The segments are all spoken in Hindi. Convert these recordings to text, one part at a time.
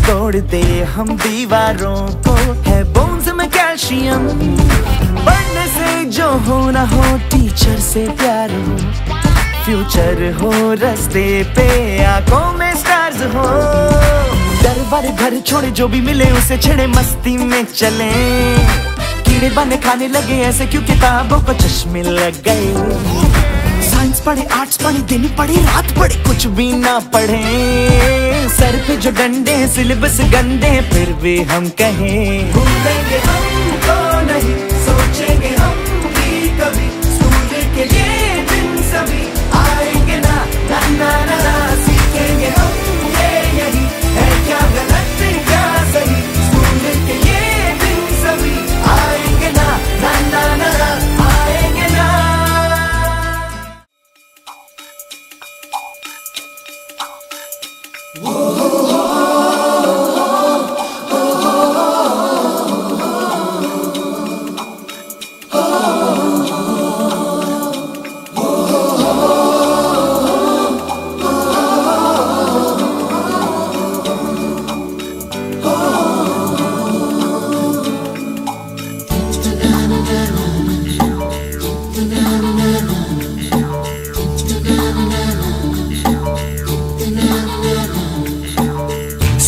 तोड़ दे हम दीवारों को, है बोन्स में कैल्शियम। पढ़ने से जो हो ना हो, टीचर से प्यार हो, फ्यूचर हो रास्ते पे, आंखों में स्टार्स हो। डर बारे घर छोड़े, जो भी मिले उसे छेड़े, मस्ती में चले। कीड़े बने खाने लगे ऐसे क्यों किताबों को चश्मे लग गए। साइंस पढ़े, आर्ट्स पढ़े, दिन पढ़े, रात पढ़े, कुछ भी ना पढ़े। सर पे जो डंडे हैं, सिलेबस गंदे, फिर भी हम कहें भूलेंगे हमको नहीं, सोचेंगे हम भी कभी, स्कूल के ये दिन सभी आएंगे ना, ना ना ना ना। सीखेंगे हम ये यही है, क्या गलत क्या सही, स्कूल के ये दिन सभी आएंगे ना, ना ना ना ना, आएंगे ना।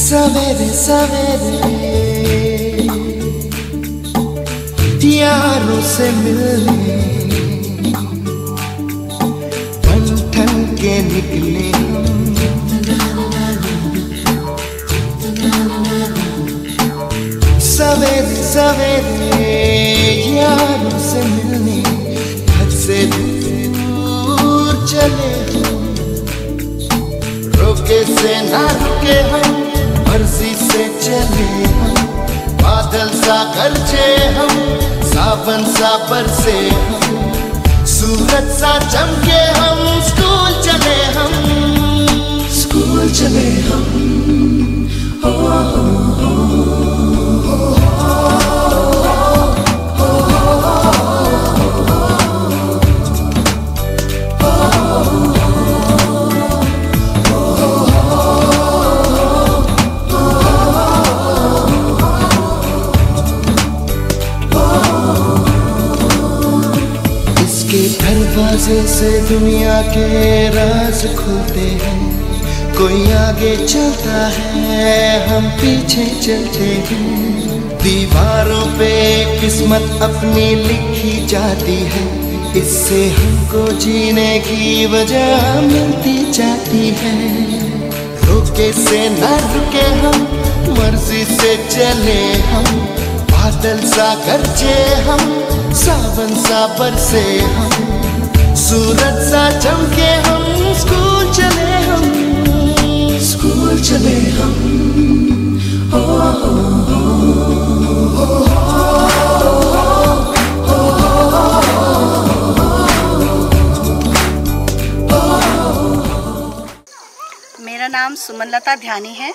सवेरे सवेरे यारों से मिलने बन ठन के निकले सवेरे सवेरे यारों से मिलने, घर से दूर चले हम, रोके से ना रुके हम, मर्जी से चले हम। बादल सा गरजे हम, सावन सा बरसे हम, सूरज सा चमके हम, स्कूल चले हम, स्कूल चले हम। हो, हो, हो, दरवाजे से दुनिया के राज खुलते हैं, कोई आगे चलता है, हम पीछे चलते हैं। दीवारों पे किस्मत अपनी लिखी जाती है, इससे हमको जीने की वजह मिलती जाती है। रोके से न रुके हम, मर्जी से चले हम, बादल सा गरजे हम, सावन सा बरसे हम, सूरज सा चमके हम, स्कूल चले हम, स्कूल चले हम। हो, हो, हो, हो, मेरा नाम सुमनलता ध्यानी है।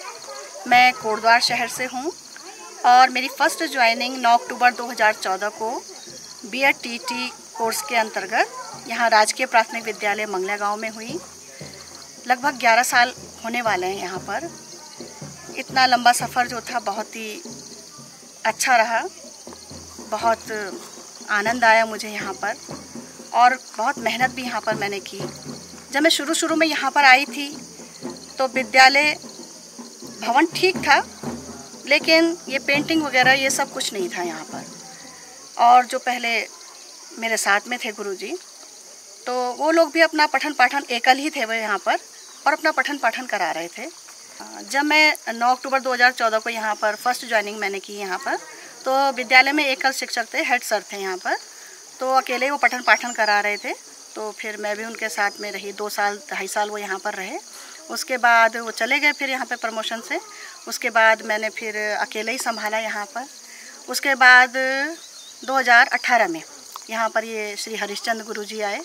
मैं कोटद्वार शहर से हूँ और मेरी फर्स्ट ज्वाइनिंग 9 अक्टूबर 2014 को B.Ed TT कोर्स के अंतर्गत यहाँ राजकीय प्राथमिक विद्यालय मंगला गांव में हुई। लगभग 11 साल होने वाले हैं यहाँ पर। इतना लंबा सफ़र जो था बहुत ही अच्छा रहा, बहुत आनंद आया मुझे यहाँ पर और बहुत मेहनत भी यहाँ पर मैंने की। जब मैं शुरू में यहाँ पर आई थी तो विद्यालय भवन ठीक था, लेकिन ये पेंटिंग वगैरह ये सब कुछ नहीं था यहाँ पर। और जो पहले मेरे साथ में थे गुरुजी, तो वो लोग भी अपना पठन पाठन एकल ही थे वो यहाँ पर और अपना पठन पाठन करा रहे थे। जब मैं 9 अक्टूबर 2014 को यहाँ पर फर्स्ट ज्वाइनिंग मैंने की यहाँ पर, तो विद्यालय में एकल शिक्षक थे, हेड सर थे यहाँ पर, तो अकेले वो पठन पाठन करा रहे थे। तो फिर मैं भी उनके साथ में रही, 2 साल 2.5 साल वो यहाँ पर रहे। उसके बाद वो चले गए फिर यहाँ पे प्रमोशन से। उसके बाद मैंने फिर अकेले ही संभाला यहाँ पर। उसके बाद 2018 में यहाँ पर ये श्री हरिश्चंद्र गुरुजी आए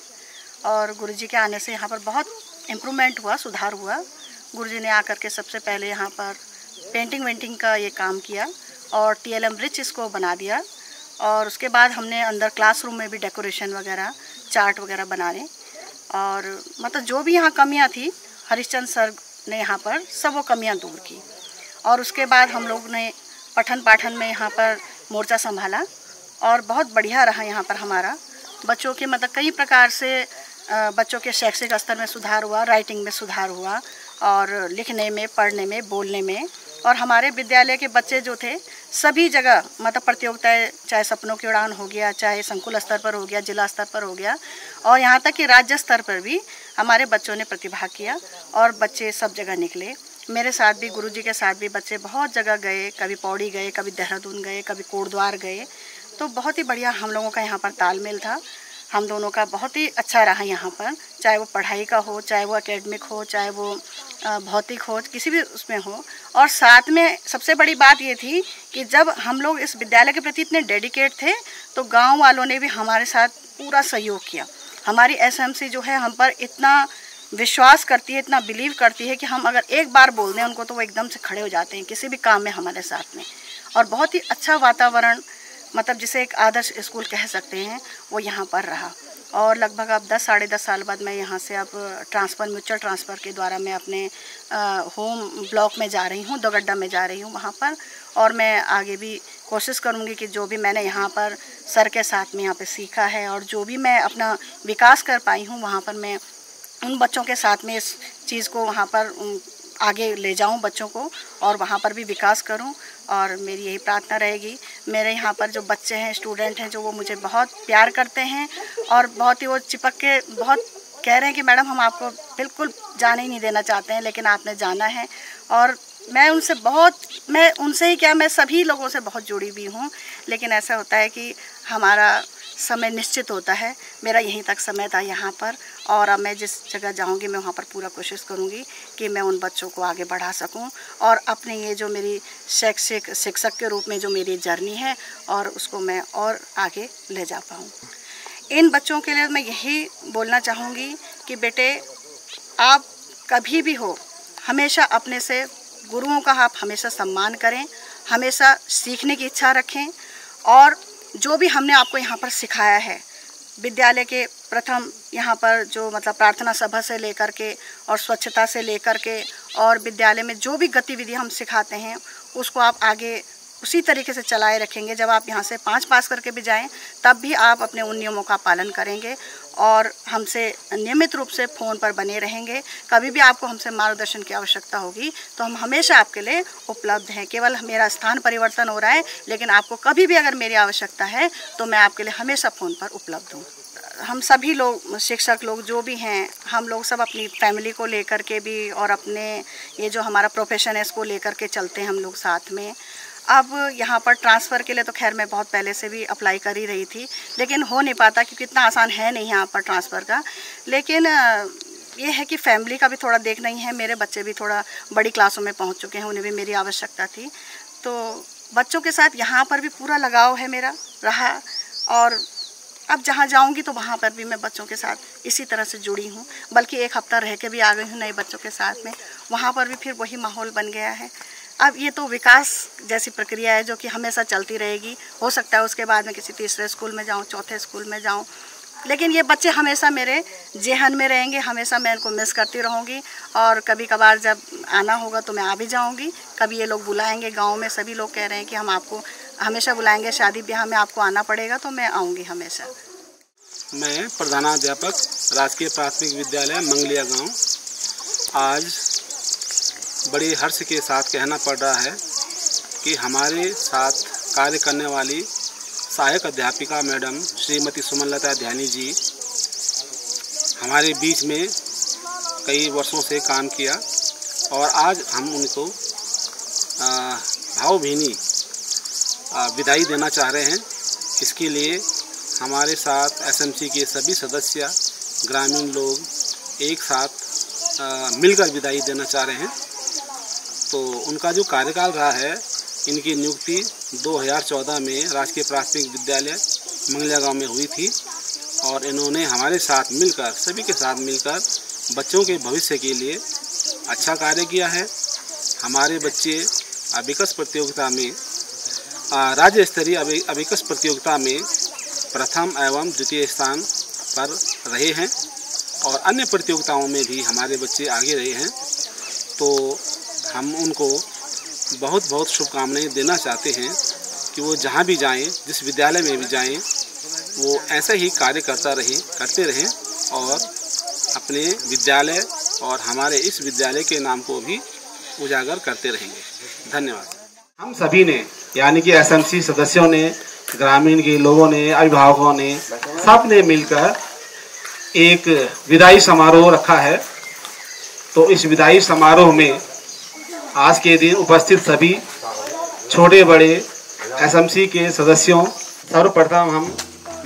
और गुरुजी के आने से यहाँ पर बहुत इम्प्रूवमेंट हुआ, सुधार हुआ। गुरुजी ने आकर के सबसे पहले यहाँ पर पेंटिंग वेंटिंग का ये काम किया और TLM ब्रिज इसको बना दिया। और उसके बाद हमने अंदर क्लासरूम में भी डेकोरेशन वगैरह, चार्ट वगैरह बनाने, और मतलब जो भी यहाँ कमियाँ थी हरिश्चंद्र सर ने यहाँ पर सब वो कमियाँ दूर की। और उसके बाद हम लोग ने पठन पाठन में यहाँ पर मोर्चा संभाला और बहुत बढ़िया रहा यहाँ पर हमारा। बच्चों के मतलब कई प्रकार से बच्चों के शैक्षिक स्तर में सुधार हुआ, राइटिंग में सुधार हुआ और लिखने में, पढ़ने में, बोलने में। और हमारे विद्यालय के बच्चे जो थे सभी जगह मतलब प्रतियोगिताएं, चाहे सपनों की उड़ान हो गया, चाहे संकुल स्तर पर हो गया, जिला स्तर पर हो गया और यहाँ तक कि राज्य स्तर पर भी हमारे बच्चों ने प्रतिभाग किया और बच्चे सब जगह निकले। मेरे साथ भी, गुरुजी के साथ भी बच्चे बहुत जगह गए, कभी पौड़ी गए, कभी देहरादून गए, कभी कोटद्वार गए। तो बहुत ही बढ़िया हम लोगों का यहाँ पर तालमेल था। हम दोनों का बहुत ही अच्छा रहा यहाँ पर, चाहे वो पढ़ाई का हो, चाहे वो एकेडमिक हो, चाहे वो भौतिक हो, किसी भी उसमें हो। और साथ में सबसे बड़ी बात ये थी कि जब हम लोग इस विद्यालय के प्रति इतने डेडिकेट थे तो गांव वालों ने भी हमारे साथ पूरा सहयोग किया। हमारी एसएमसी जो है हम पर इतना विश्वास करती है, इतना बिलीव करती है कि हम अगर एक बार बोल दें उनको तो वो एकदम से खड़े हो जाते हैं किसी भी काम में हमारे साथ में। और बहुत ही अच्छा वातावरण, मतलब जिसे एक आदर्श स्कूल कह सकते हैं, वो यहाँ पर रहा। और लगभग अब 10 साढ़े 10 साल बाद मैं यहाँ से अब म्यूचुअल ट्रांसफ़र के द्वारा मैं अपने होम ब्लॉक में जा रही हूँ, दोगड्डा में जा रही हूँ वहाँ पर। और मैं आगे भी कोशिश करूँगी कि जो भी मैंने यहाँ पर सर के साथ में यहाँ पे सीखा है और जो भी मैं अपना विकास कर पाई हूँ वहाँ पर, मैं उन बच्चों के साथ में इस चीज़ को वहाँ पर आगे ले जाऊं बच्चों को और वहाँ पर भी विकास करूं। और मेरी यही प्रार्थना रहेगी। मेरे यहाँ पर जो बच्चे हैं, स्टूडेंट हैं, जो वो मुझे बहुत प्यार करते हैं और बहुत ही वो चिपक के बहुत कह रहे हैं कि मैडम हम आपको बिल्कुल जाने ही नहीं देना चाहते हैं, लेकिन आपने जाना है। और मैं उनसे ही क्या, मैं सभी लोगों से बहुत जुड़ी हुई हूँ। लेकिन ऐसा होता है कि हमारा समय निश्चित होता है। मेरा यहीं तक समय था यहाँ पर और अब मैं जिस जगह जाऊँगी मैं वहाँ पर पूरा कोशिश करूँगी कि मैं उन बच्चों को आगे बढ़ा सकूँ और अपने ये जो मेरी शैक्षिक शिक्षक के रूप में जो मेरी जर्नी है और उसको मैं और आगे ले जा पाऊँ। इन बच्चों के लिए मैं यही बोलना चाहूँगी कि बेटे, आप कभी भी हो हमेशा अपने से गुरुओं का आप हमेशा सम्मान करें, हमेशा सीखने की इच्छा रखें। और जो भी हमने आपको यहाँ पर सिखाया है, विद्यालय के प्रथम यहाँ पर जो मतलब प्रार्थना सभा से लेकर के और स्वच्छता से लेकर के और विद्यालय में जो भी गतिविधि हम सिखाते हैं उसको आप आगे उसी तरीके से चलाए रखेंगे। जब आप यहाँ से 5 पास करके भी जाएं तब भी आप अपने उन नियमों का पालन करेंगे और हमसे नियमित रूप से फ़ोन पर बने रहेंगे। कभी भी आपको हमसे मार्गदर्शन की आवश्यकता होगी तो हम हमेशा आपके लिए उपलब्ध हैं। केवल मेरा स्थान परिवर्तन हो रहा है, लेकिन आपको कभी भी अगर मेरी आवश्यकता है तो मैं आपके लिए हमेशा फ़ोन पर उपलब्ध हूँ। हम सभी लोग, शिक्षक लोग जो भी हैं, हम लोग सब अपनी फैमिली को लेकर के भी और अपने ये जो हमारा प्रोफेशन है इसको लेकर के चलते हैं हम लोग साथ में। अब यहाँ पर ट्रांसफ़र के लिए तो खैर मैं बहुत पहले से भी अप्लाई कर ही रही थी, लेकिन हो नहीं पाता क्योंकि इतना आसान है नहीं यहाँ पर ट्रांसफ़र का। लेकिन ये है कि फैमिली का भी थोड़ा देखना ही है। मेरे बच्चे भी थोड़ा बड़ी क्लासों में पहुँच चुके हैं, उन्हें भी मेरी आवश्यकता थी। तो बच्चों के साथ यहाँ पर भी पूरा लगाव है मेरा रहा और अब जहाँ जाऊँगी तो वहाँ पर भी मैं बच्चों के साथ इसी तरह से जुड़ी हूँ। बल्कि 1 हफ्ता रह के भी आ गई हूँ नए बच्चों के साथ में, वहाँ पर भी फिर वही माहौल बन गया है। अब ये तो विकास जैसी प्रक्रिया है जो कि हमेशा चलती रहेगी। हो सकता है उसके बाद में किसी तीसरे स्कूल में जाऊँ, चौथे स्कूल में जाऊँ, लेकिन ये बच्चे हमेशा मेरे जेहन में रहेंगे, हमेशा मैं इनको मिस करती रहूँगी। और कभी कभार जब आना होगा तो मैं आ भी जाऊँगी। कभी ये लोग बुलाएंगे, गांव में सभी लोग कह रहे हैं कि हम आपको हमेशा बुलाएंगे, शादी ब्याह में आपको आना पड़ेगा, तो मैं आऊँगी हमेशा। मैं प्रधानाध्यापक राजकीय प्राथमिक विद्यालय मंगलिया गाँव। आज बड़ी हर्ष के साथ कहना पड़ रहा है कि हमारे साथ कार्य करने वाली सहायक अध्यापिका मैडम श्रीमती सुमनलता ध्यानी जी हमारे बीच में कई वर्षों से काम किया और आज हम उनको भावभीनी विदाई देना चाह रहे हैं। इसके लिए हमारे साथ एसएमसी के सभी सदस्य, ग्रामीण लोग एक साथ मिलकर विदाई देना चाह रहे हैं। तो उनका जो कार्यकाल रहा है, इनकी नियुक्ति 2014 में राजकीय प्राथमिक विद्यालय मंगलिया गांव में हुई थी और इन्होंने हमारे साथ मिलकर, सभी के साथ मिलकर बच्चों के भविष्य के लिए अच्छा कार्य किया है। हमारे बच्चे अबेकस प्रतियोगिता में, राज्य स्तरीय अबेकस प्रतियोगिता में प्रथम एवं द्वितीय स्थान पर रहे हैं और अन्य प्रतियोगिताओं में भी हमारे बच्चे आगे रहे हैं। तो हम उनको बहुत बहुत शुभकामनाएं देना चाहते हैं कि वो जहाँ भी जाएं, जिस विद्यालय में भी जाएं, वो ऐसा ही कार्य करते रहें और अपने विद्यालय और हमारे इस विद्यालय के नाम को भी उजागर करते रहेंगे। धन्यवाद। हम सभी ने यानी कि एसएमसी सदस्यों ने, ग्रामीण के लोगों ने, अभिभावकों ने, सब ने मिलकर एक विदाई समारोह रखा है। तो इस विदाई समारोह में आज के दिन उपस्थित सभी छोटे बड़े एसएमसी के सदस्यों, सर्वप्रथम हम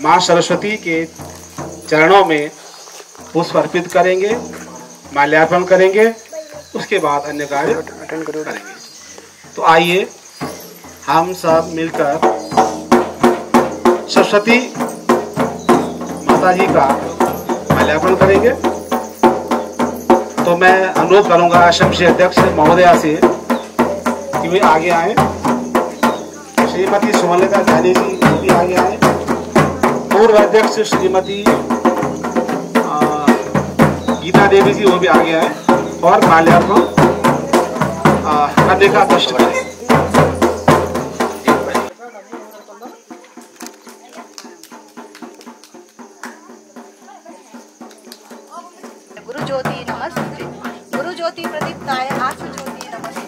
मां सरस्वती के चरणों में पुष्प अर्पित करेंगे, माल्यार्पण करेंगे, उसके बाद अन्य कार्य करेंगे। तो आइए हम सब मिलकर सरस्वती माता जी का माल्यार्पण करेंगे। तो मैं अनुरोध करूंगा एसएमसी अध्यक्ष महोदया से कि वे आगे आए। श्रीमती सुमनलता ध्यानी जी भी आगे आए। पूर्व अध्यक्ष श्रीमती गीता देवी जी वो भी आगे आए और माल्यार्पण करने का कष्ट करें। गुरु ज्योति नमस्ते, गुरु ज्योति प्रदीप्ताय आत्म ज्योति नमस्ते।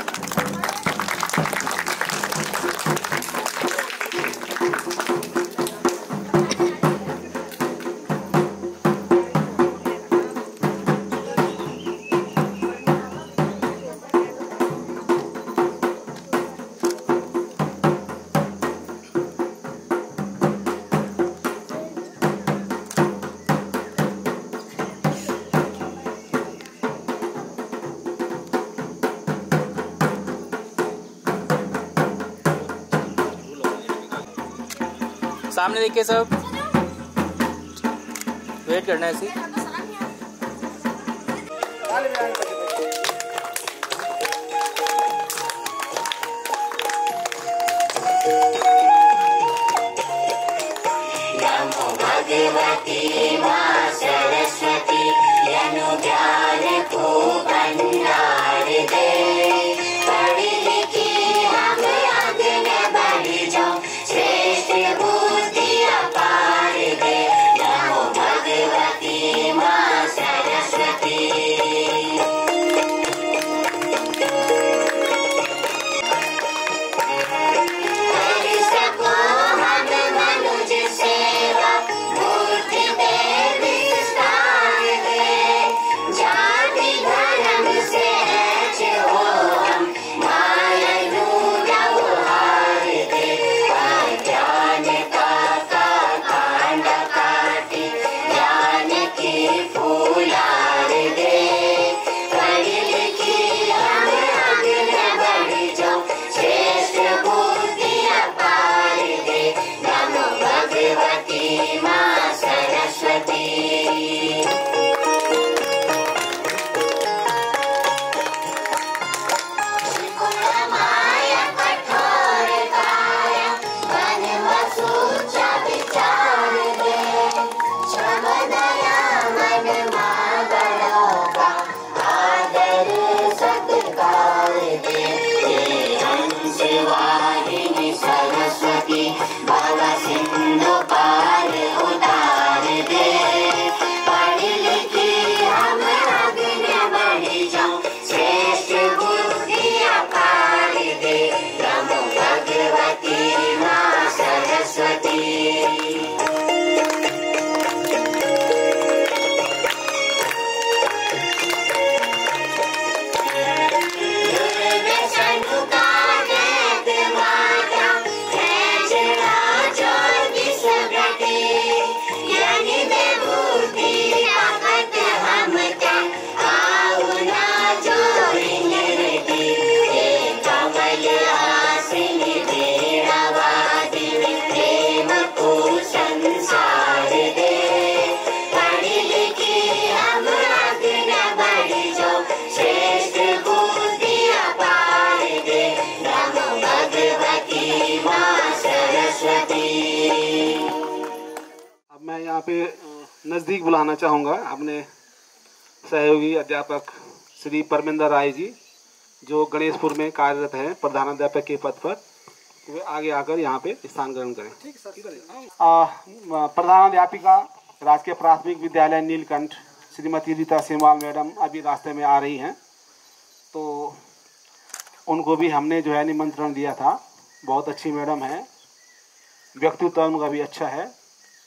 सामने देखिए सब, वेट करना है ऐसे। नमो भगवती मां सरस्वती, यनु ज्ञान को भंडार दे। पढ़ी लिखी हम आगे न बढ़ जाऊं, श्रेष्ठ बुद्धि अपार दे। नमो भगवती मां सरस्वती। कर सको हम मनुज सेवा, मूर्ति दे विस्तार दे। जाति धर्म से ऐच हो हम, माया व्यवहार दे। अज्ञानता का कांड काटे, ज्ञान की फूलार दे। पढ़ लिखी हम आगे न बढ़ जाऊं, श्रेष्ठ बुद्धि अपार दे। नमो भगवती मां सरस्वती। माया कठोर काया, मन वसूचा विचार दे। क्षम दया मन मां बड़ोगा, आदर सत्कार दे। हे हंस वाहिनी सरस्वती, भव सिंधु पार उतार दे। पढ़ लिखी हम आगे न बढ़ जाऊं, श्रेष्ठ बुद्धि अपार दे। नमो भगवती मां सरस्वती। दुर्व्यसन का वेद माता, है जड़ा जो विष घटे। यानी दे बुद्धि ताकत हम क्या, आओ ना जो इंद्रटी। हे कमल आसिनी वीणावादिनी, प्रेम को संसार दे। पढ़ लिखी हम आगे न बढ़ जाऊं, श्रेष्ठ बुद्धि अपार दे। नमो भगवती मां सरस्वती। अब मैं यहाँ पे नज़दीक बुलाना चाहूँगा अपने सहयोगी अध्यापक श्री परमिंदर राय जी, जो गणेशपुर में कार्यरत हैं प्रधानाध्यापक के पद पर, वे आगे आकर यहाँ पे स्थान ग्रहण करें। प्रधानाध्यापिका राजकीय प्राथमिक विद्यालय नीलकंठ श्रीमती रीता सेमवाल मैडम अभी रास्ते में आ रही हैं, तो उनको भी हमने जो है निमंत्रण दिया था। बहुत अच्छी मैडम है, व्यक्तित्व उनका भी अच्छा है,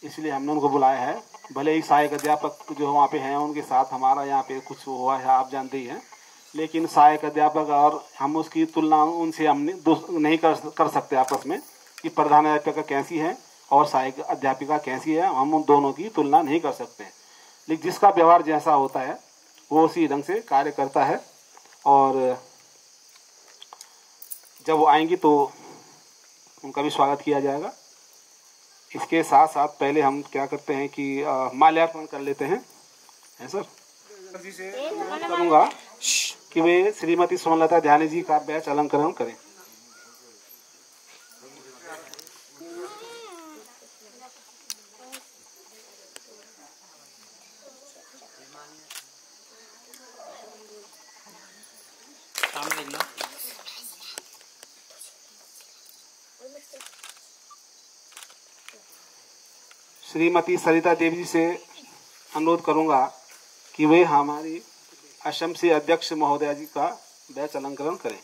इसलिए हमने उनको बुलाया है। भले ही सहायक अध्यापक जो वहाँ पे हैं उनके साथ हमारा यहाँ पे कुछ हुआ है, आप जानते ही हैं, लेकिन सहायक अध्यापक और हम उसकी तुलना उनसे हम नहीं कर सकते आपस में कि प्रधानाध्यापिका कैसी है और सहायक अध्यापिका कैसी है, हम उन दोनों की तुलना नहीं कर सकते। लेकिन जिसका व्यवहार जैसा होता है वो उसी ढंग से कार्य करता है, और जब वो आएंगी तो उनका भी स्वागत किया जाएगा। इसके साथ साथ पहले हम क्या करते हैं कि माल्यार्पण कर लेते हैं, है सर जी से अनुरोध करूंगा कि वे श्रीमती सुमनलता ध्यानी जी का बैच अलंकरण करें। सामने देखना। श्रीमती सरिता देवी जी से अनुरोध करूंगा कि वे हमारी एसएमसी अध्यक्ष महोदया जी का बैच अलंकरण करें।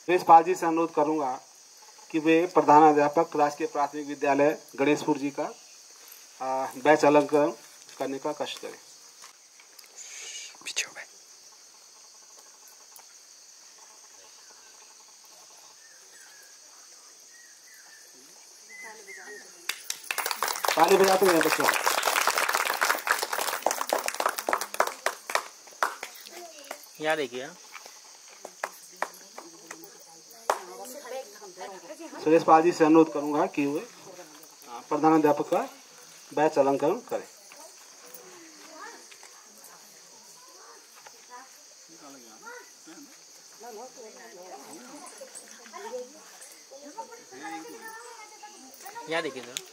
सुरेश पाल जी से अनुरोध करूंगा कि वे प्रधानाध्यापक राजकीय प्राथमिक विद्यालय गणेशपुर जी का बैच अलंकरण करने का कष्ट करें। ताली बजाते हैं बच्चों। यहाँ देखिए, सुरेश पाल जी से अनुरोध करूंगा कि वे प्रधानाध्यापक का बैच अलंकरण करें। यहाँ देखिए सर।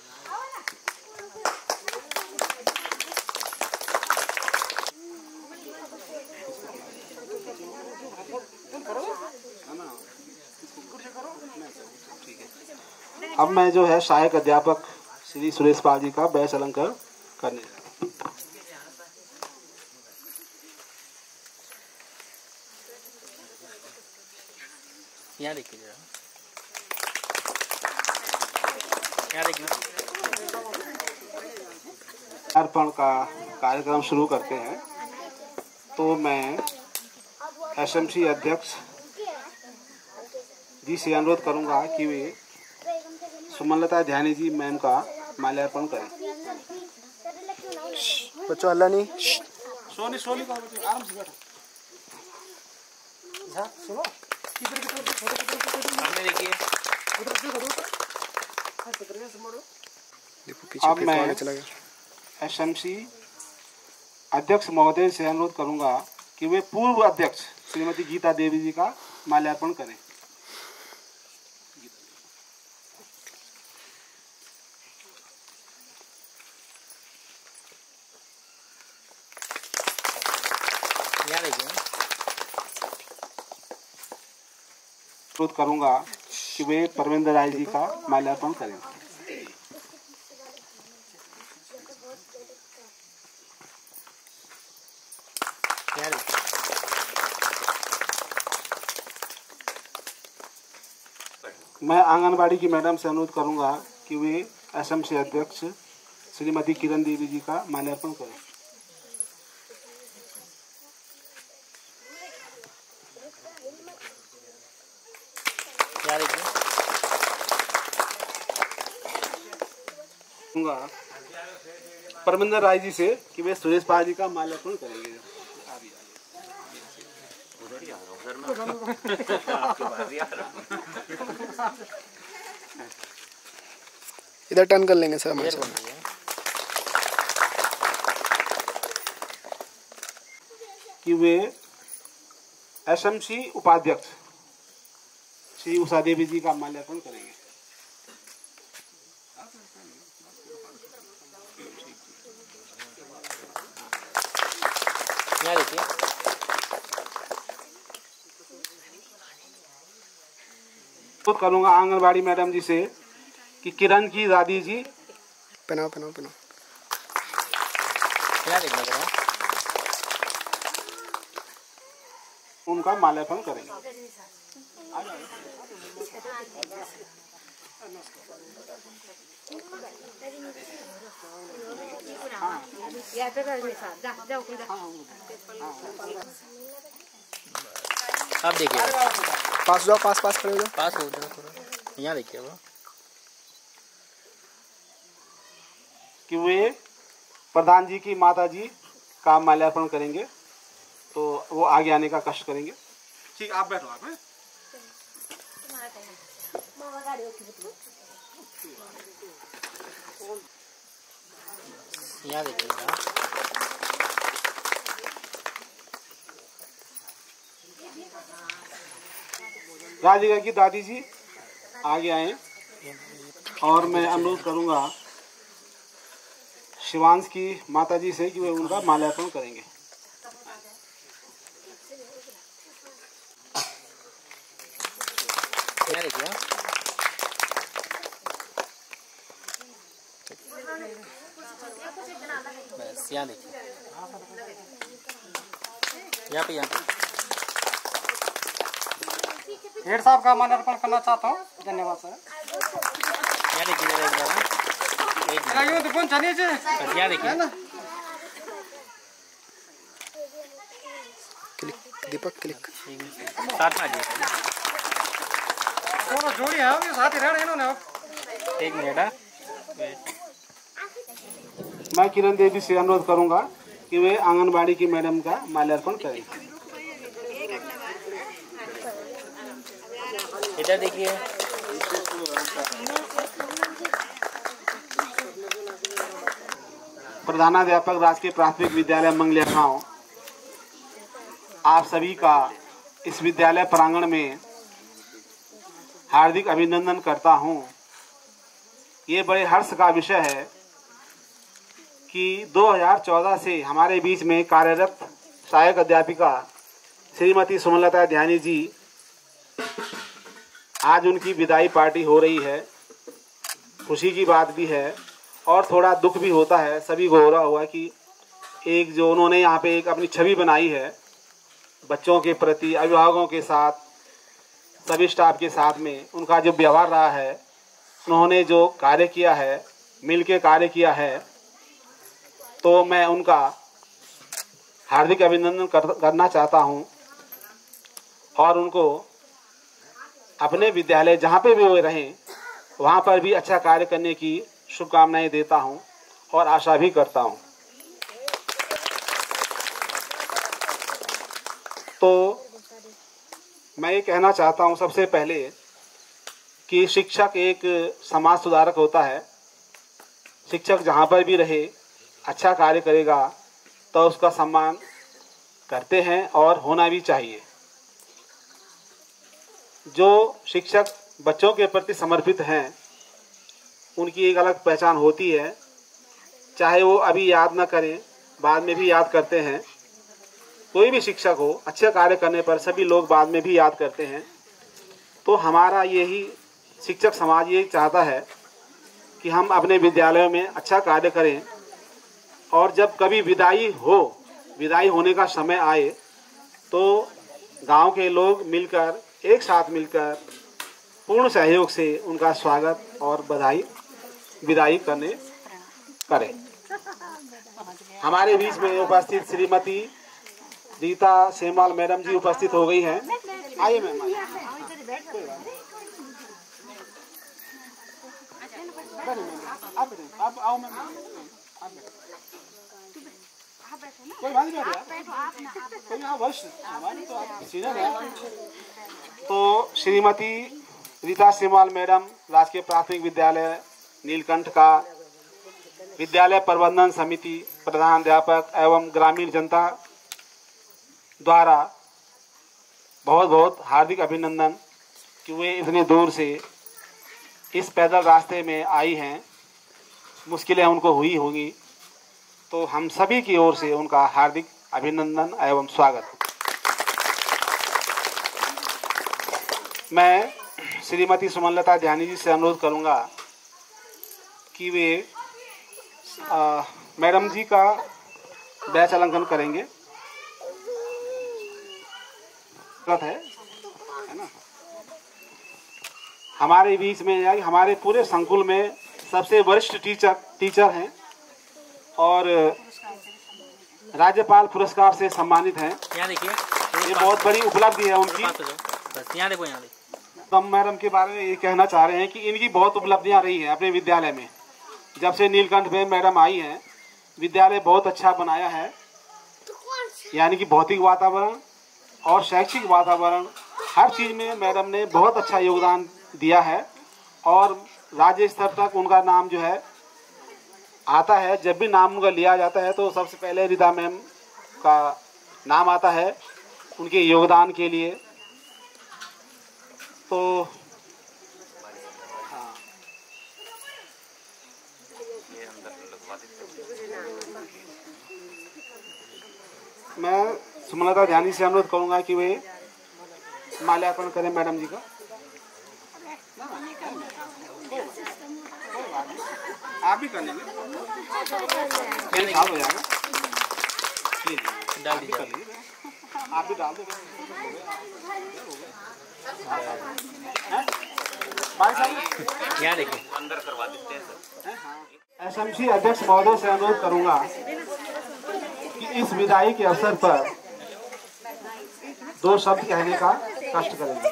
अब मैं जो है सहायक अध्यापक श्री सुरेश पाल जी का बैच अलंकरण करने। यहाँ देखिए जरा, यहाँ देखिए। अर्पण का कार्यक्रम शुरू करते हैं, तो मैं एसएमसी अध्यक्ष जी से अनुरोध करूंगा कि वे सुमनलता ध्यानी जी मैम का माल्यार्पण करें। बच्चों अल्लाह नहीं सोनी सोनी का बच्चों आराम से बैठो। सुनो सामने देखिए। अब मैं एसएमसी अध्यक्ष महोदय से अनुरोध करूंगा कि वे पूर्व अध्यक्ष श्रीमती गीता देवी जी का माल्यार्पण करें। यहाँ देखिए। अनुरोध करूंगा कि वे परविंदर राय जी का माल्यार्पण करें। यहाँ देखिए। मैं आंगनबाड़ी की मैडम से अनुरोध करूंगा कि वे एसएमसी अध्यक्ष श्रीमती किरण देवी जी का माल्यार्पण करें। यहाँ देखिए। परमिंदर राय जी से कि वे सुरेश पाल जी का माल्यार्पण करेंगे। इधर टर्न कर लेंगे सर हमारे इधर साथ। बनती है। कि वे एसएमसी उपाध्यक्ष श्री उषा देवी जी का माल्यार्पण करेंगे। यहाँ देखिए। तो करूँगा आंगनबाड़ी मैडम जी से कि किरण की दादी जी पहनाओ पहनाओ पहनाओ। यहाँ देखना जरा। उनका माल्यार्पण करेंगे। आप देखिए, पास जाओ, पास पास खड़े हो जाओ। पास हो जाओ थोड़ा। यहाँ देखिए वो कि वे प्रधान जी की माता जी का माल्यार्पण करेंगे, तो वो आगे आने का कष्ट करेंगे। ठीक, आप बैठो। आप हैं? यहाँ देखिए जरा। राधिका की दादी जी आगे आए और मैं अनुरोध करूंगा शिवांश की माता जी से कि वे उनका माल्यार्पण करेंगे। यहाँ देखिए। बस यहाँ देखिए। यहाँ पे हेड साहब का माल्यार्पण करना चाहता हूँ। धन्यवाद सर। यहाँ देखिए जरा एक बार। एक लगे तो कौन चलिए जी। बस यहाँ देखिए। क्लिक दीपक क्लिक। साथ में आ जाइए। दोनों जोड़ी है, अभी साथ ही रहना इन्होंने। अब एक मिनट है, वेट। मैं किरण देवी से अनुरोध करूंगा कि वे आंगनबाड़ी की मैडम का माल्यार्पण करें। इधर देखिए। प्रधानाध्यापक राजकीय प्राथमिक विद्यालय मंगलिया गांव आप सभी का इस विद्यालय प्रांगण में हार्दिक अभिनंदन करता हूं। ये बड़े हर्ष का विषय है कि 2014 से हमारे बीच में कार्यरत सहायक अध्यापिका श्रीमती सुमनलता ध्यानी जी, आज उनकी विदाई पार्टी हो रही है। खुशी की बात भी है और थोड़ा दुख भी होता है, सभी को हो रहा हुआ कि एक जो उन्होंने यहाँ पे एक अपनी छवि बनाई है बच्चों के प्रति, अभिभावकों के साथ, सभी स्टाफ के साथ में उनका जो व्यवहार रहा है, उन्होंने जो कार्य किया है, मिलके कार्य किया है, तो मैं उनका हार्दिक अभिनंदन करना चाहता हूँ और उनको अपने विद्यालय जहाँ पे भी वो रहें वहाँ पर भी अच्छा कार्य करने की शुभकामनाएं देता हूँ और आशा भी करता हूँ। तो मैं ये कहना चाहता हूँ सबसे पहले कि शिक्षक एक समाज सुधारक होता है। शिक्षक जहाँ पर भी रहे अच्छा कार्य करेगा तो उसका सम्मान करते हैं और होना भी चाहिए। जो शिक्षक बच्चों के प्रति समर्पित हैं उनकी एक अलग पहचान होती है, चाहे वो अभी याद न करें बाद में भी याद करते हैं। कोई भी शिक्षक हो, अच्छे कार्य करने पर सभी लोग बाद में भी याद करते हैं। तो हमारा यही शिक्षक समाज ये चाहता है कि हम अपने विद्यालयों में अच्छा कार्य करें और जब कभी विदाई होने का समय आए तो गांव के लोग मिलकर, एक साथ मिलकर पूर्ण सहयोग से उनका स्वागत और विदाई करें। हमारे बीच में उपस्थित श्रीमती रीता सेमाल मैडम जी उपस्थित हो गई हैं। आइए मैम, आप आओ मैम, कोई बात नहीं, कोई यहाँ वरिष्ठ हमारी तो आप सीनियर है। तो श्रीमती रीता सेमाल मैडम राजकीय प्राथमिक विद्यालय नीलकंठ का विद्यालय प्रबंधन समिति प्रधानाध्यापक एवं ग्रामीण जनता द्वारा बहुत बहुत हार्दिक अभिनंदन कि वे इतने दूर से इस पैदल रास्ते में आई हैं, मुश्किलें उनको हुई होंगी, तो हम सभी की ओर से उनका हार्दिक अभिनंदन एवं स्वागत। मैं श्रीमती सुमनलता ध्यानी जी से अनुरोध करूंगा कि वे मैडम जी का बैच अलंकरण करेंगे। है ना, हमारे बीच में या हमारे पूरे संकुल में सबसे वरिष्ठ टीचर हैं और राज्यपाल पुरस्कार से सम्मानित हैं। यहाँ देखिए, ये बहुत बड़ी उपलब्धि है उनकी। बस यहाँ देखो, यहाँ देखो। हम मैडम के बारे में ये कहना चाह रहे हैं कि इनकी बहुत उपलब्धियां रही हैं अपने विद्यालय में। जब से नीलकंठ में मैडम आई हैं, विद्यालय बहुत अच्छा बनाया है, यानी कि भौतिक वातावरण और शैक्षिक वातावरण हर चीज़ में मैडम ने बहुत अच्छा योगदान दिया है और राज्य स्तर तक उनका नाम जो है आता है। जब भी नाम उनका लिया जाता है तो सबसे पहले रिदा मैम का नाम आता है उनके योगदान के लिए। तो मैं सुमनलता ध्यानी से अनुरोध करूंगा कि वे माल्यार्पण करें मैडम जी का। आप भी कर लेंगे, हो जाएगा। डाल दीजिए, आप भी डाल दो। यहाँ देखिए। एसएमसी अध्यक्ष महोदय से अनुरोध करूंगा कि इस विदाई के अवसर पर 2 शब्द कहने का कष्ट करेंगे।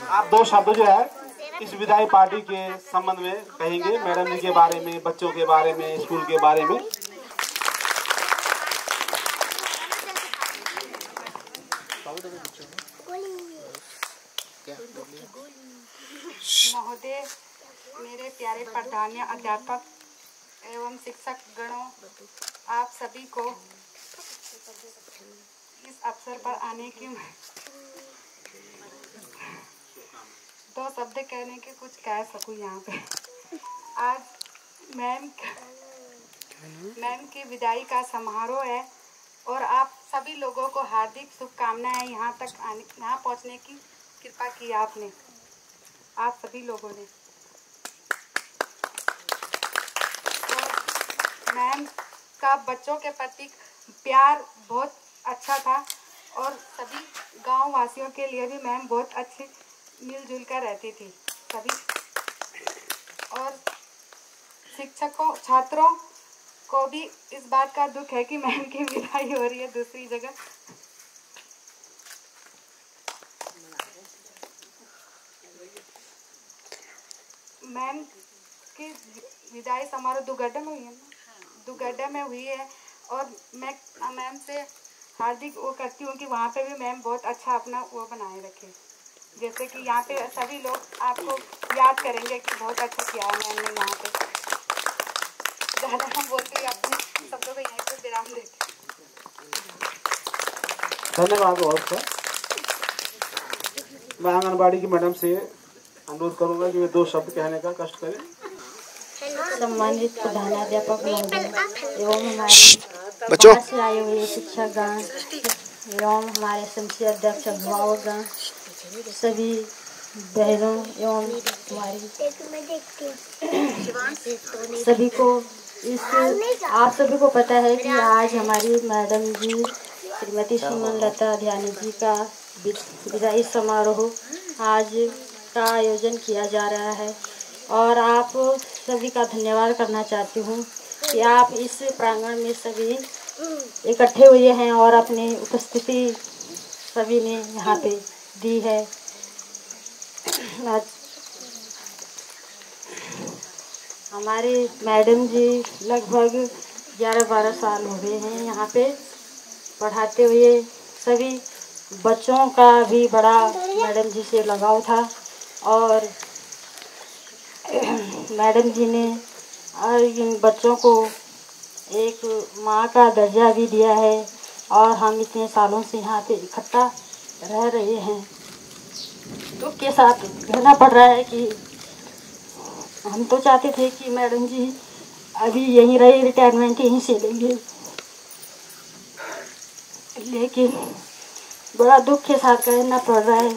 आप 2 शब्द जो है इस विदाई पार्टी के संबंध में कहेंगे, मैडम जी के बारे में, बच्चों के बारे में, स्कूल के बारे में। महोदय, मेरे प्यारे प्रधान अध्यापक एवं शिक्षक गणों, आप सभी को इस अवसर पर आने की 2 शब्द कहने के कुछ कह सकूं यहाँ पे। आज मैम की विदाई का समारोह है और आप सभी लोगों को हार्दिक शुभकामनाएं। यहाँ पहुँचने की कृपा की आपने, आप सभी लोगों ने। मैम का बच्चों के प्रति प्यार बहुत अच्छा था और सभी गांव वासियों के लिए भी मैम बहुत अच्छी मिलजुल कर रहती थी सभी। और शिक्षकों छात्रों को भी इस बात का दुख है कि मैम की विदाई हो रही है दूसरी जगह। मैम की विदाई समारोह दुगड्डा में हुई है ना, दुगड्डा में हुई है और मैं मैम से हार्दिक वो करती हूँ कि वहाँ पे भी मैम बहुत अच्छा अपना वो बनाए रखे। जैसे कि यहाँ पे सभी लोग आपको याद करेंगे कि बहुत अच्छा किया है मैम ने यहाँ पे। ज़्यादा हम बोलते हैं अपने शब्दों को यहीं पर विराम देते। धन्यवाद बहुत सर। मैं आंगनबाड़ी की मैडम से अनुरोध करूँगा कि वे 2 शब्द कहने का कष्ट करें। सम्मानित प्रधानाध्यापक महोदय एवं हमारे बाहर से आए हुए शिक्षकगण एवं हमारे एसएमसी अध्यक्ष अभिभावकगण, सभी बहनों एवं हमारी सभी को आप सभी को पता है कि आज हमारी मैडम जी श्रीमती सुमनलता ध्यानी जी का विदाई समारोह आज का आयोजन किया जा रहा है और आप सभी का धन्यवाद करना चाहती हूँ कि आप इस प्रांगण में सभी इकट्ठे हुए हैं और अपनी उपस्थिति सभी ने यहाँ पे दी है। आज हमारे मैडम जी लगभग 11-12 साल हो गए हैं यहाँ पे पढ़ाते हुए। सभी बच्चों का भी बड़ा मैडम जी से लगाव था और मैडम जी ने इन बच्चों को एक माँ का दर्जा भी दिया है और हम इतने सालों से यहाँ पे इकट्ठा रह रहे हैं। दुख के साथ कहना पड़ रहा है कि हम तो चाहते थे कि मैडम जी अभी यहीं रहे, रिटायरमेंट यहीं से लेंगे, लेकिन बड़ा दुख के साथ कहना पड़ रहा है।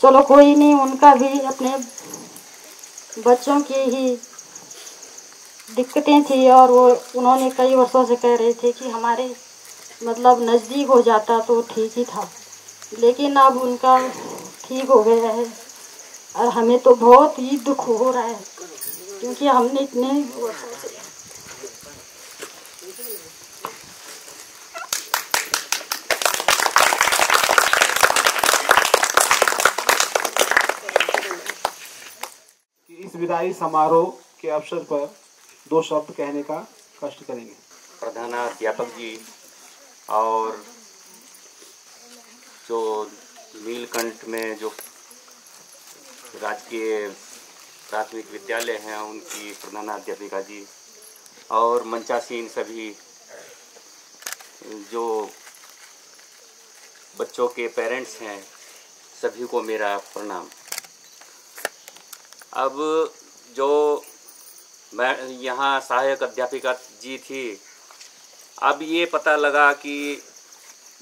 चलो कोई नहीं, उनका भी अपने बच्चों की ही दिक्कतें थी और वो उन्होंने कई वर्षों से कह रहे थे कि हमारे मतलब नज़दीक हो जाता तो ठीक ही था, लेकिन अब उनका ठीक हो गया है और हमें तो बहुत ही दुख हो रहा है क्योंकि हमने इतने वर्षों से इस विदाई समारोह के अवसर पर 2 शब्द कहने का कष्ट करेंगे। प्रधानाध्यापक जी और जो नीलकंठ में जो राजकीय प्राथमिक विद्यालय हैं उनकी प्रधानाध्यापिका जी और मंचासीन सभी जो बच्चों के पेरेंट्स हैं सभी को मेरा प्रणाम। अब जो मैं यहाँ सहायक अध्यापिका जी थी, अब ये पता लगा कि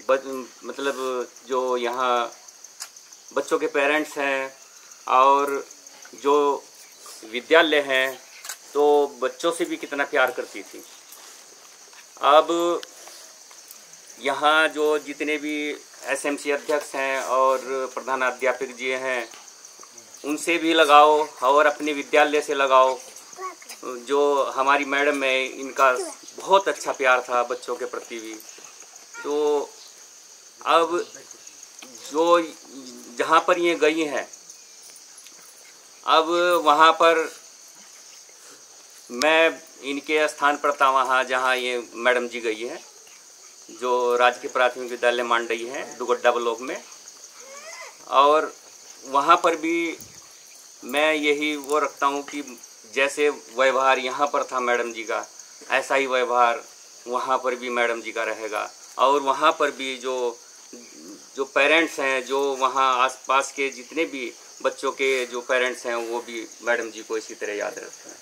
मतलब जो यहाँ बच्चों के पेरेंट्स हैं और जो विद्यालय है तो बच्चों से भी कितना प्यार करती थी। अब यहाँ जो जितने भी एसएमसी अध्यक्ष हैं और प्रधानाध्यापक जी हैं उनसे भी लगाओ और अपने विद्यालय से लगाओ। जो हमारी मैडम है इनका बहुत अच्छा प्यार था बच्चों के प्रति भी। तो अब जो जहाँ पर ये गई हैं अब वहाँ पर मैं इनके स्थान पर था, वहाँ जहाँ ये मैडम जी गई है जो राजकीय प्राथमिक विद्यालय मांडई है दुगड्डा ब्लॉक में। और वहाँ पर भी मैं यही वो रखता हूँ कि जैसे व्यवहार यहाँ पर था मैडम जी का, ऐसा ही व्यवहार वहाँ पर भी मैडम जी का रहेगा। और वहाँ पर भी जो पेरेंट्स हैं, जो वहाँ आसपास के जितने भी बच्चों के जो पेरेंट्स हैं वो भी मैडम जी को इसी तरह याद रखते हैं।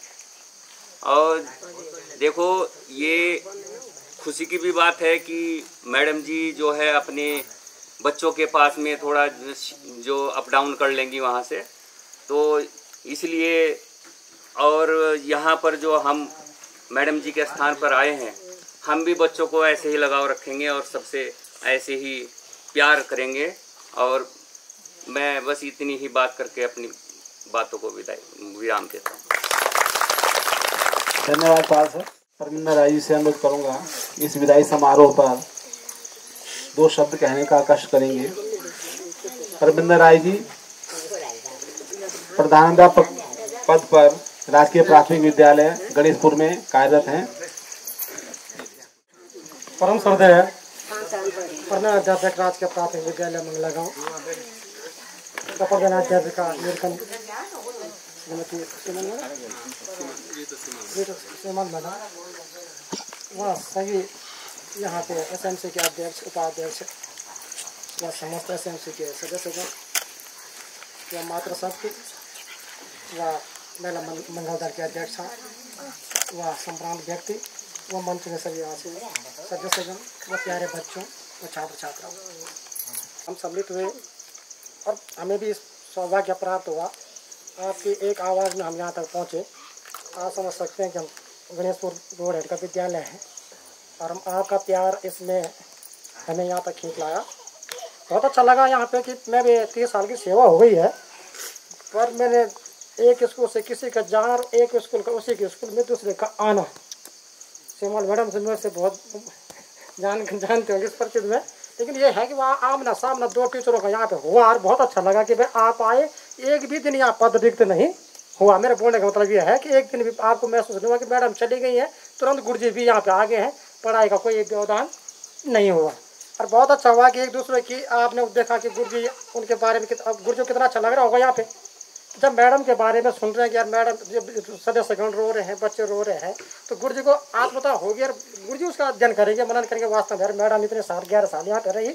और देखो ये खुशी की भी बात है कि मैडम जी जो है अपने बच्चों के पास में थोड़ा जो अप डाउन कर लेंगी वहाँ से, तो इसलिए और यहाँ पर जो हम मैडम जी के स्थान पर आए हैं हम भी बच्चों को ऐसे ही लगाव रखेंगे और सबसे ऐसे ही प्यार करेंगे। और मैं बस इतनी ही बात करके अपनी बातों को विराम देता हूँ। धन्यवाद पार्षद। परमिंदर राय जी से अनुरोध करूँगा इस विदाई समारोह पर 2 शब्द कहने का कष्ट करेंगे। परमिंदर राय जी प्रधानाध्यापक पद पर राजकीय प्राथमिक विद्यालय गणेशपुर में कार्यरत हैं। परम श्रद्धेय प्रधानाध्यापक राजकीय प्राथमिक विद्यालय मंगला गाँव, प्रधानाध्यापिका नीलकंठ श्रीमती सुमन मैडम, वह सभी यहाँ पे एसएमसी के अध्यक्ष उपाध्यक्ष व समस्त एसएमसी के सदस्यगण व मातृशक्ति व महिला मंगल दल के अध्यक्ष व संप्रांत व्यक्ति व मंच में सभी आसी सदस्यगण व प्यारे बच्चों व छात्र छात्राओं, हम सम्मिलित हुए और हमें भी सौभाग्य प्राप्त हुआ। आपकी एक आवाज़ में हम यहाँ तक पहुँचे। आप समझ सकते हैं कि हम गणेशपुर रोड हेड का विद्यालय है और हम आपका प्यार इसमें हमें यहाँ तक खींच लाया। बहुत अच्छा लगा यहाँ पे कि मैं भी 30 साल की सेवा हो गई है, पर मैंने एक स्कूल से किसी का जाना और एक स्कूल का उसी के स्कूल में दूसरे का आना। सिमल मैडम से मुझसे बहुत जानते होंगे इस परिचित में, लेकिन ये है कि वहाँ आमना सामना 2 टीचरों का यहाँ पे हुआ और बहुत अच्छा लगा कि भाई आप आए। एक भी दिन यहाँ पद रिक्त नहीं हुआ। मेरे बोलने का मतलब ये है कि एक दिन भी आपको महसूस नहीं हुआ कि मैडम चली गई हैं, तुरंत गुरुजी भी यहाँ पे आ गए हैं, पढ़ाई का कोई व्यवधान नहीं हुआ। और बहुत अच्छा हुआ कि एक दूसरे की आपने देखा कि गुरुजी उनके बारे में गुरुजी कितना अच्छा लग रहा होगा यहाँ पे जब मैडम के बारे में सुन रहे हैं कि यार मैडम सदस्यगण रो रहे हैं, बच्चे रो रहे हैं, तो गुरुजी को आत्मता होगी और गुरुजी उसका अध्ययन करेंगे, मनन करेंगे। वास्तव में यार मैडम इतने 11 साल यहाँ पे रही,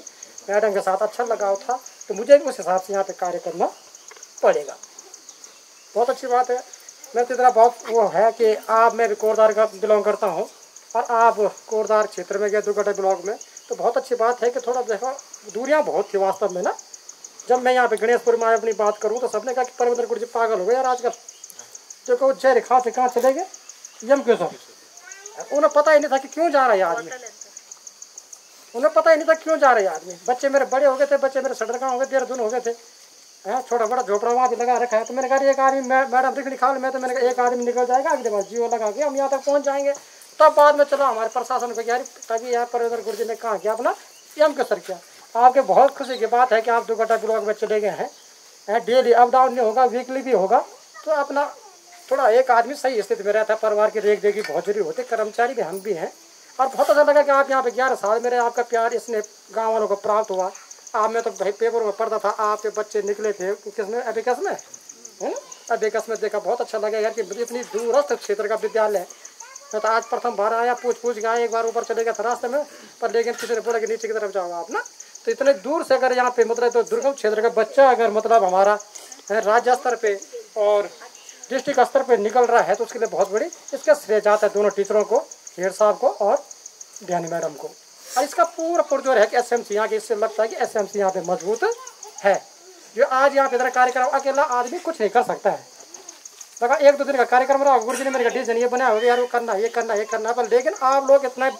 मैडम के साथ अच्छा लगाव था, तो मुझे भी उस हिसाब से यहाँ पे कार्य करना पड़ेगा। बहुत अच्छी बात है। मैं तो इतना बहुत वो है कि आप, मैं भी कोटद्वार का बिलोंग करता हूँ और आप कोटद्वार क्षेत्र में गए दुगड्डा ब्लॉक में, तो बहुत अच्छी बात है कि थोड़ा देखो दूरियाँ बहुत थी वास्तव में ना। जब मैं यहाँ पे गणेशपुर में अपनी बात करूँ तो सबने कहा कि परमेंद्र गुरु जी पागल हो गए यार आजकल, जो को जय रेखा से कहाँ चले गए यम क्यों सब। उन्हें पता ही नहीं था कि क्यों जा रहा है आदमी, उन्हें पता ही नहीं था क्यों जा रहे आदमी। बच्चे मेरे बड़े हो गए थे, बच्चे मेरे सडरगांव हो गए, देहरादून हो गए थे, छोटा बड़ा झोपड़ा वहाँ भी लगा रखा है। तो मैंने कहा एक आदमी मैडम रिखड़ी खाल में, तो मैंने कहा एक आदमी निकल जाएगा अगले बार जियो लगा के हम यहाँ तक पहुँच जाएंगे। तब बाद में चलो हमारे प्रशासन को यार तभी यहाँ परमेंद्र गुरु जी ने कहा कि अपना यम का सर किया। आपके बहुत खुशी की बात है कि आप दुगड्डा ब्लॉक में चले गए हैं। डेली अप डाउन नहीं होगा, वीकली भी होगा, तो अपना थोड़ा एक आदमी सही स्थिति में रहता है। परिवार की रेख देखी बहुत जरूरी होती है, कर्मचारी भी हम भी हैं। और बहुत अच्छा लगा कि आप यहाँ पे 11 साल मेरे आपका प्यार इसने गाँव वालों को प्राप्त हुआ। आप में तो भाई पेपर में पढ़ता था, आपके बच्चे निकले थे किसमें अबेकस में, अबेकस में देखा, बहुत अच्छा लगा यार कि इतनी दूरस्थ क्षेत्र का विद्यालय। मैं तो आज प्रथम बार आया, पूछ गया, एक बार ऊपर चले गया था रास्ते में, पर लेकिन किसी ने बोला कि नीचे की तरफ जाओ आप ना। तो इतने दूर से अगर यहाँ पे मतलब तो दुर्गम क्षेत्र का बच्चा अगर मतलब हमारा राज्य स्तर पे और डिस्ट्रिक्ट स्तर पे निकल रहा है तो उसके लिए बहुत बड़ी इसका श्रेय जाता है दोनों टीचरों को, हेड साहब को और ध्यानी मैडम को। और इसका पूरा पुरजोर है कि एसएमसी यहाँ के, इससे लगता है कि एसएमसी यहाँ पे मजबूत है। जो आज यहाँ पे इधर कार्यक्रम अकेला आदमी कुछ नहीं कर सकता है। लगा 1-2 दिन का कार्यक्रम रहा, गुरु जी ने मेरे डिसीजन ये बनाया होगा यार वो करना ये करना ये करना, पर लेकिन आप लोग इतना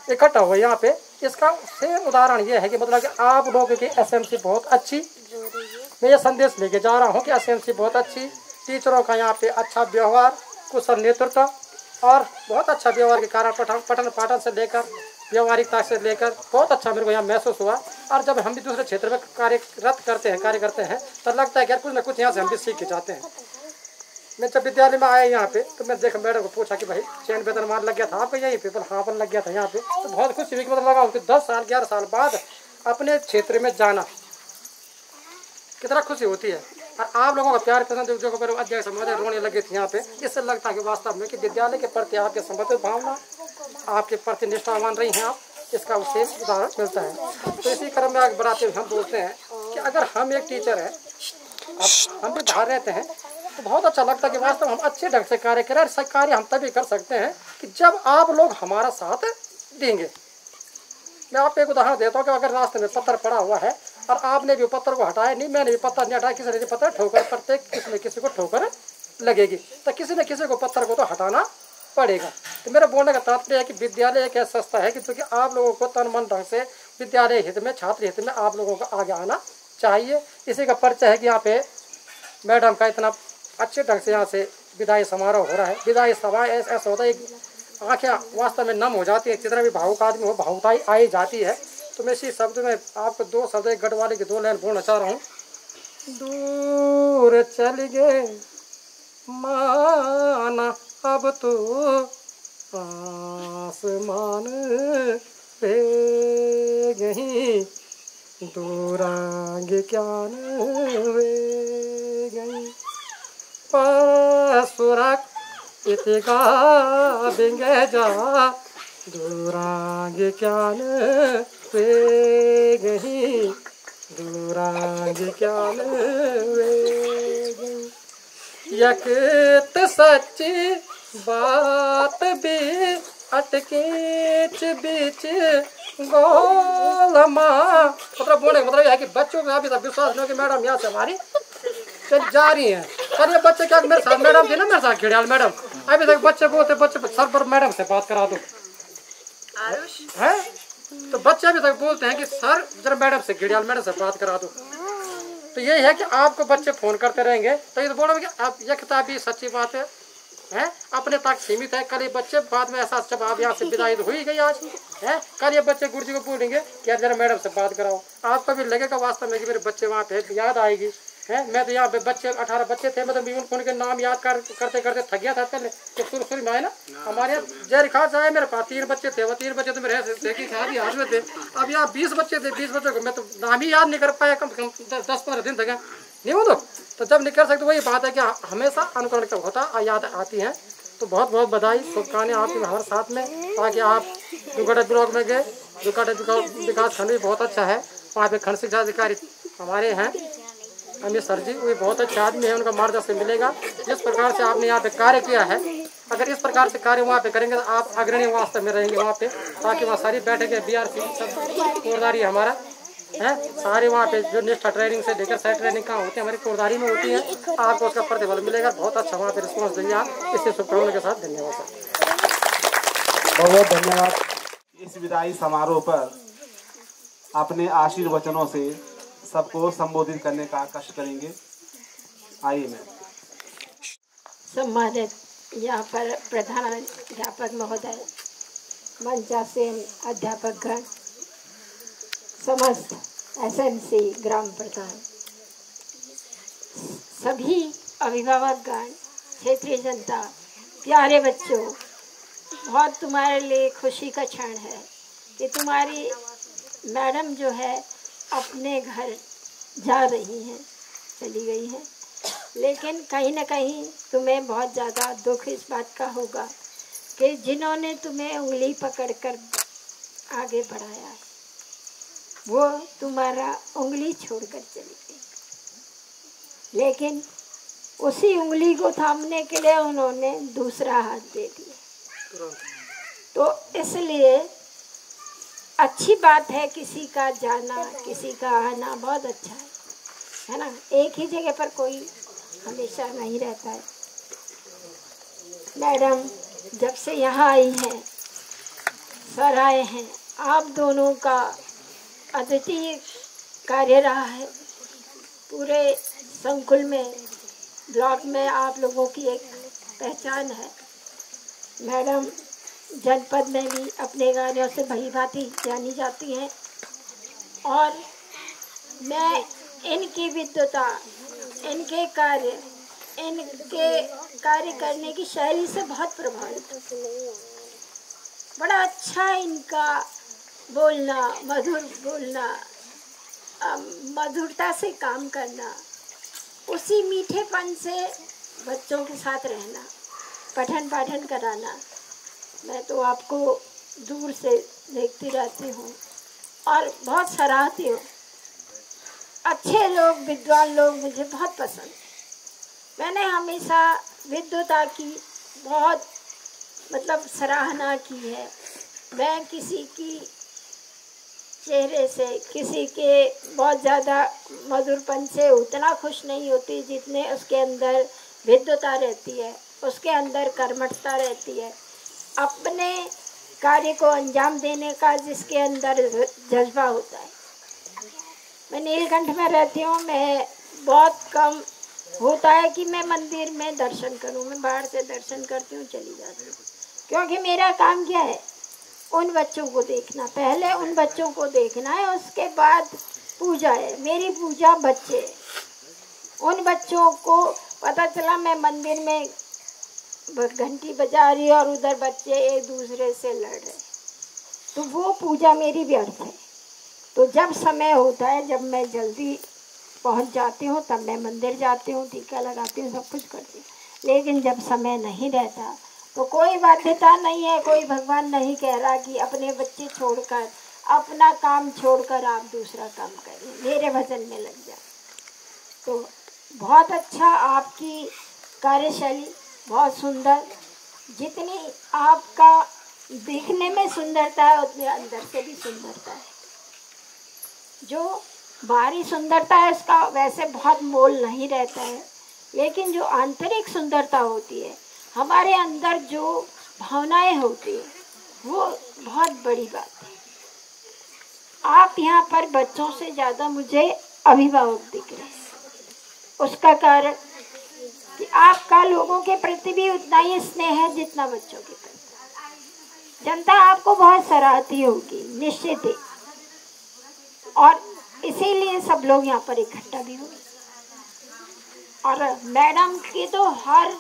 इकट्ठा हुए यहाँ पे, इसका सेम उदाहरण ये है कि मतलब कि आप लोगों की एसएमसी बहुत अच्छी। मैं ये संदेश लेके जा रहा हूँ कि एसएमसी बहुत अच्छी, टीचरों का यहाँ पे अच्छा व्यवहार, कुशल नेतृत्व और बहुत अच्छा व्यवहार के कारण पठन पाठन से लेकर व्यवहारिकता से लेकर बहुत अच्छा मेरे को यहाँ महसूस हुआ। और जब हम भी दूसरे क्षेत्र में कार्य करते हैं तो लगता है कि यार कुछ ना कुछ यहाँ से हम भी सीख के जाते हैं। मैं जब विद्यालय में आया यहाँ पे तो मैं देखा, मैडम को पूछा कि भाई चयन वेतनमान लग गया था आपका यहीं पे, हाँ पर लग गया था यहाँ पे। तो बहुत खुशी हुई कि मतलब लगा कि 10 साल 11 साल बाद अपने क्षेत्र में जाना कितना खुशी होती है। और आप लोगों का प्यार पसंद जो अध्यक्ष महोदय रोने लगे थे यहाँ पे, इससे लगता है कि वास्तव में कि विद्यालय के प्रति आपके समर्पित भावना, आपके प्रति निष्ठावान रही हैं आप, इसका उससे उदाहरण मिलता है। तो इसी क्रम में आगे बढ़ाते हुए हम बोलते हैं कि अगर हम एक टीचर हैं, हम भी बाहर रहते हैं, तो बहुत अच्छा लगता है कि वास्तव हम अच्छे ढंग से कार्य करें। और कार्य हम तभी कर सकते हैं कि जब आप लोग हमारा साथ देंगे। मैं आपको एक उदाहरण देता हूँ कि अगर रास्ते में पत्थर पड़ा हुआ है और आपने भी पत्थर को हटाया नहीं, मैंने भी पत्थर नहीं हटाया, किसी ने भी पत्थर ठोकर, प्रत्येक किसी न किसी को ठोकर लगेगी, तो किसी न किसी को पत्थर को तो हटाना पड़ेगा। तो मेरा बोलने का तात्पर्य है कि विद्यालय एक ऐसा संस्था है कि क्योंकि आप लोगों को तन मन ढंग से विद्यालय हित में, छात्र हित में आप लोगों को आगे आना चाहिए। इसी का परिचय है कि यहाँ पे मैडम का इतना अच्छे ढंग से यहाँ से विदाई समारोह हो रहा है। विदाई सभा ऐसा होता है, आँखें वास्तव में नम हो जाती है, जितना भी भावुक आदमी हो भावुकताई आई जाती है। तो मैं इसी शब्द में आपको 2 शब्द एक गढ़वाली की 2 लाइन बोलना चाह रहा हूँ। दूर चल गए माना अब तो आसमान पे गई, दूरांग क्या वे गई, पसुरक इतिका बिंगे जा, दूरांग क्या वे गई, दूरांग क्या वे गई। यक सच्ची बात भी अटकीच बीच गोलमा। मतलब बोलने का मतलब यह है कि बच्चों को अभी तक विश्वास नहीं हो कि मैडम यहाँ से हमारी चल जा रही हैं। पर ये बच्चे क्या मेरे साथ मैडम थी ना, मेरे साथ खिड़ियाल मैडम, अभी तक बच्चे बोलते बच्चे सर पर मैडम से बात करा दो है, तो बच्चे अभी तक बोलते हैं कि सर जरा मैडम से खिड़ियाल मैडम से बात करा दो। तो यही है कि आपको बच्चे फोन करते रहेंगे। तो ये तो बोलोगे कि अब यह किताब भी सच्ची बात है अपने तक सीमित है। कल ये बच्चे बाद में ऐसा जब आप यहाँ से विदाई तो हुई गई आज है, कल ये बच्चे गुरु जी को बोलेंगे कि यार जरा मैडम से बात कराओ। आपको भी लगेगा वास्तव में कि मेरे बच्चे वहाँ पे याद आएगी है। मैं तो यहाँ पे बच्चे 18 बच्चे थे, मतलब उनके नाम याद करते करते थक गया था पहले। तो शुरू में आए ना हमारे यहाँ जय खास आए, मेरे पास 3 बच्चे थे, वो 3 बच्चे तो मेरे शादी हाथ में थे। अब यहाँ 20 बच्चे थे, 20 बच्चों को मैं तो नाम ही याद नहीं कर पाया, कम से कम 10-15 दिन तक नहीं हो। तो जब नहीं कर सकते वही बात है कि हमेशा अनुकरण का होता याद आती हैं। तो बहुत बहुत बधाई, शुभकामनाएं आपकी हमारे साथ में, ताकि आप दुगड्डा ब्लॉक में गए। दुगड्डा विकास खंड भी बहुत अच्छा है, वहाँ पे खंड शिक्षा अधिकारी हमारे हैं अमित सर जी, वे बहुत अच्छे आदमी हैं, उनका मार्गदर्शन मिलेगा। जिस प्रकार से आपने यहाँ पे कार्य किया है, अगर इस प्रकार से कार्य वहाँ पे करेंगे तो आप अग्रणी वास्तव में रहेंगे वहाँ पे, ताकि वहाँ सारी बैठकें BRC सब कोरदारी हमारा है, सारे वहाँ पे जो निष्ठा ट्रेनिंग से लेकर सारी ट्रेनिंग कहाँ होती है हमारी कोरदारी में होती है। आपको उसका प्रतिफल मिलेगा। बहुत अच्छा वहाँ पे रिस्पॉन्स देंगे आप। इससे शुभकामनाओं के साथ धन्यवाद सर, बहुत बहुत धन्यवाद। इस विदाई समारोह पर अपने आशीर्वचनों से सबको संबोधित करने का कष्ट करेंगे। आइए मैम। सम्मानित यहाँ पर प्रधान अध्यापक महोदय, मंचासीन अध्यापकगण, समस्त SMC ग्राम प्रधान, सभी अभिभावकगण, क्षेत्रीय जनता, प्यारे बच्चों, बहुत तुम्हारे लिए खुशी का क्षण है कि तुम्हारी मैडम जो है अपने घर जा रही हैं, चली गई हैं। लेकिन कहीं ना कहीं तुम्हें बहुत ज़्यादा दुख इस बात का होगा कि जिन्होंने तुम्हें उंगली पकड़कर आगे बढ़ाया वो तुम्हारा उंगली छोड़कर चली गई। लेकिन उसी उंगली को थामने के लिए उन्होंने दूसरा हाथ दे दिया। तो इसलिए अच्छी बात है किसी का जाना, किसी का आना बहुत अच्छा है ना। एक ही जगह पर कोई हमेशा नहीं रहता है। मैडम जब से यहाँ आई हैं, सर आए हैं, आप दोनों का अद्वितीय कार्य रहा है। पूरे संकुल में, ब्लॉक में आप लोगों की एक पहचान है। मैडम जनपद में भी अपने कार्यों से भली भांति जानी जाती हैं और मैं इनकी विद्वता, इनके कार्य करने की शैली से बहुत प्रभावित हूँ। बड़ा अच्छा इनका बोलना, मधुर बोलना, मधुरता से काम करना, उसी मीठेपन से बच्चों के साथ रहना, पठन पाठन कराना। मैं तो आपको दूर से देखती रहती हूँ और बहुत सराहती हूँ। अच्छे लोग, विद्वान लोग मुझे बहुत पसंद। मैंने हमेशा विद्वता की बहुत सराहना की है। मैं किसी की चेहरे से, किसी के बहुत ज़्यादा मधुरपन से उतना खुश नहीं होती जितने उसके अंदर विद्वता रहती है, उसके अंदर कर्मठता रहती है, अपने कार्य को अंजाम देने का जिसके अंदर जज्बा होता है। मैं नीलकंठ में रहती हूँ, मैं बहुत कम होता है कि मैं मंदिर में दर्शन करूँ। मैं बाहर से दर्शन करती हूँ, चली जाती हूँ, क्योंकि मेरा काम क्या है, उन बच्चों को देखना। पहले उन बच्चों को देखना है, उसके बाद पूजा है। मेरी पूजा बच्चे। उन बच्चों को पता चला मैं मंदिर में घंटी बजा रही और उधर बच्चे एक दूसरे से लड़ रहे, तो वो पूजा मेरी व्यर्थ है। तो जब समय होता है, जब मैं जल्दी पहुंच जाती हूँ, तब मैं मंदिर जाती हूँ, टीका लगाती हूँ, सब कुछ करती हूँ। लेकिन जब समय नहीं रहता तो कोई बाध्यता नहीं है, कोई भगवान नहीं कह रहा कि अपने बच्चे छोड़कर, अपना काम छोड़कर आप दूसरा काम करें, मेरे भजन में लग जाए। तो बहुत अच्छा आपकी कार्यशैली, बहुत सुंदर। जितनी आपका दिखने में सुंदरता है, उतने अंदर से भी सुंदरता है। जो बाहरी सुंदरता है उसका वैसे बहुत मोल नहीं रहता है, लेकिन जो आंतरिक सुंदरता होती है, हमारे अंदर जो भावनाएं होती है, वो बहुत बड़ी बात है। आप यहाँ पर बच्चों से ज़्यादा मुझे अभिभावक दिख रहे हैं। उसका कारण कि आपका लोगों के प्रति भी उतना ही स्नेह है जितना बच्चों के प्रति। जनता आपको बहुत सराहती होगी, निश्चित ही, और इसीलिए सब लोग यहाँ पर इकट्ठा भी हुए। और मैडम की तो हर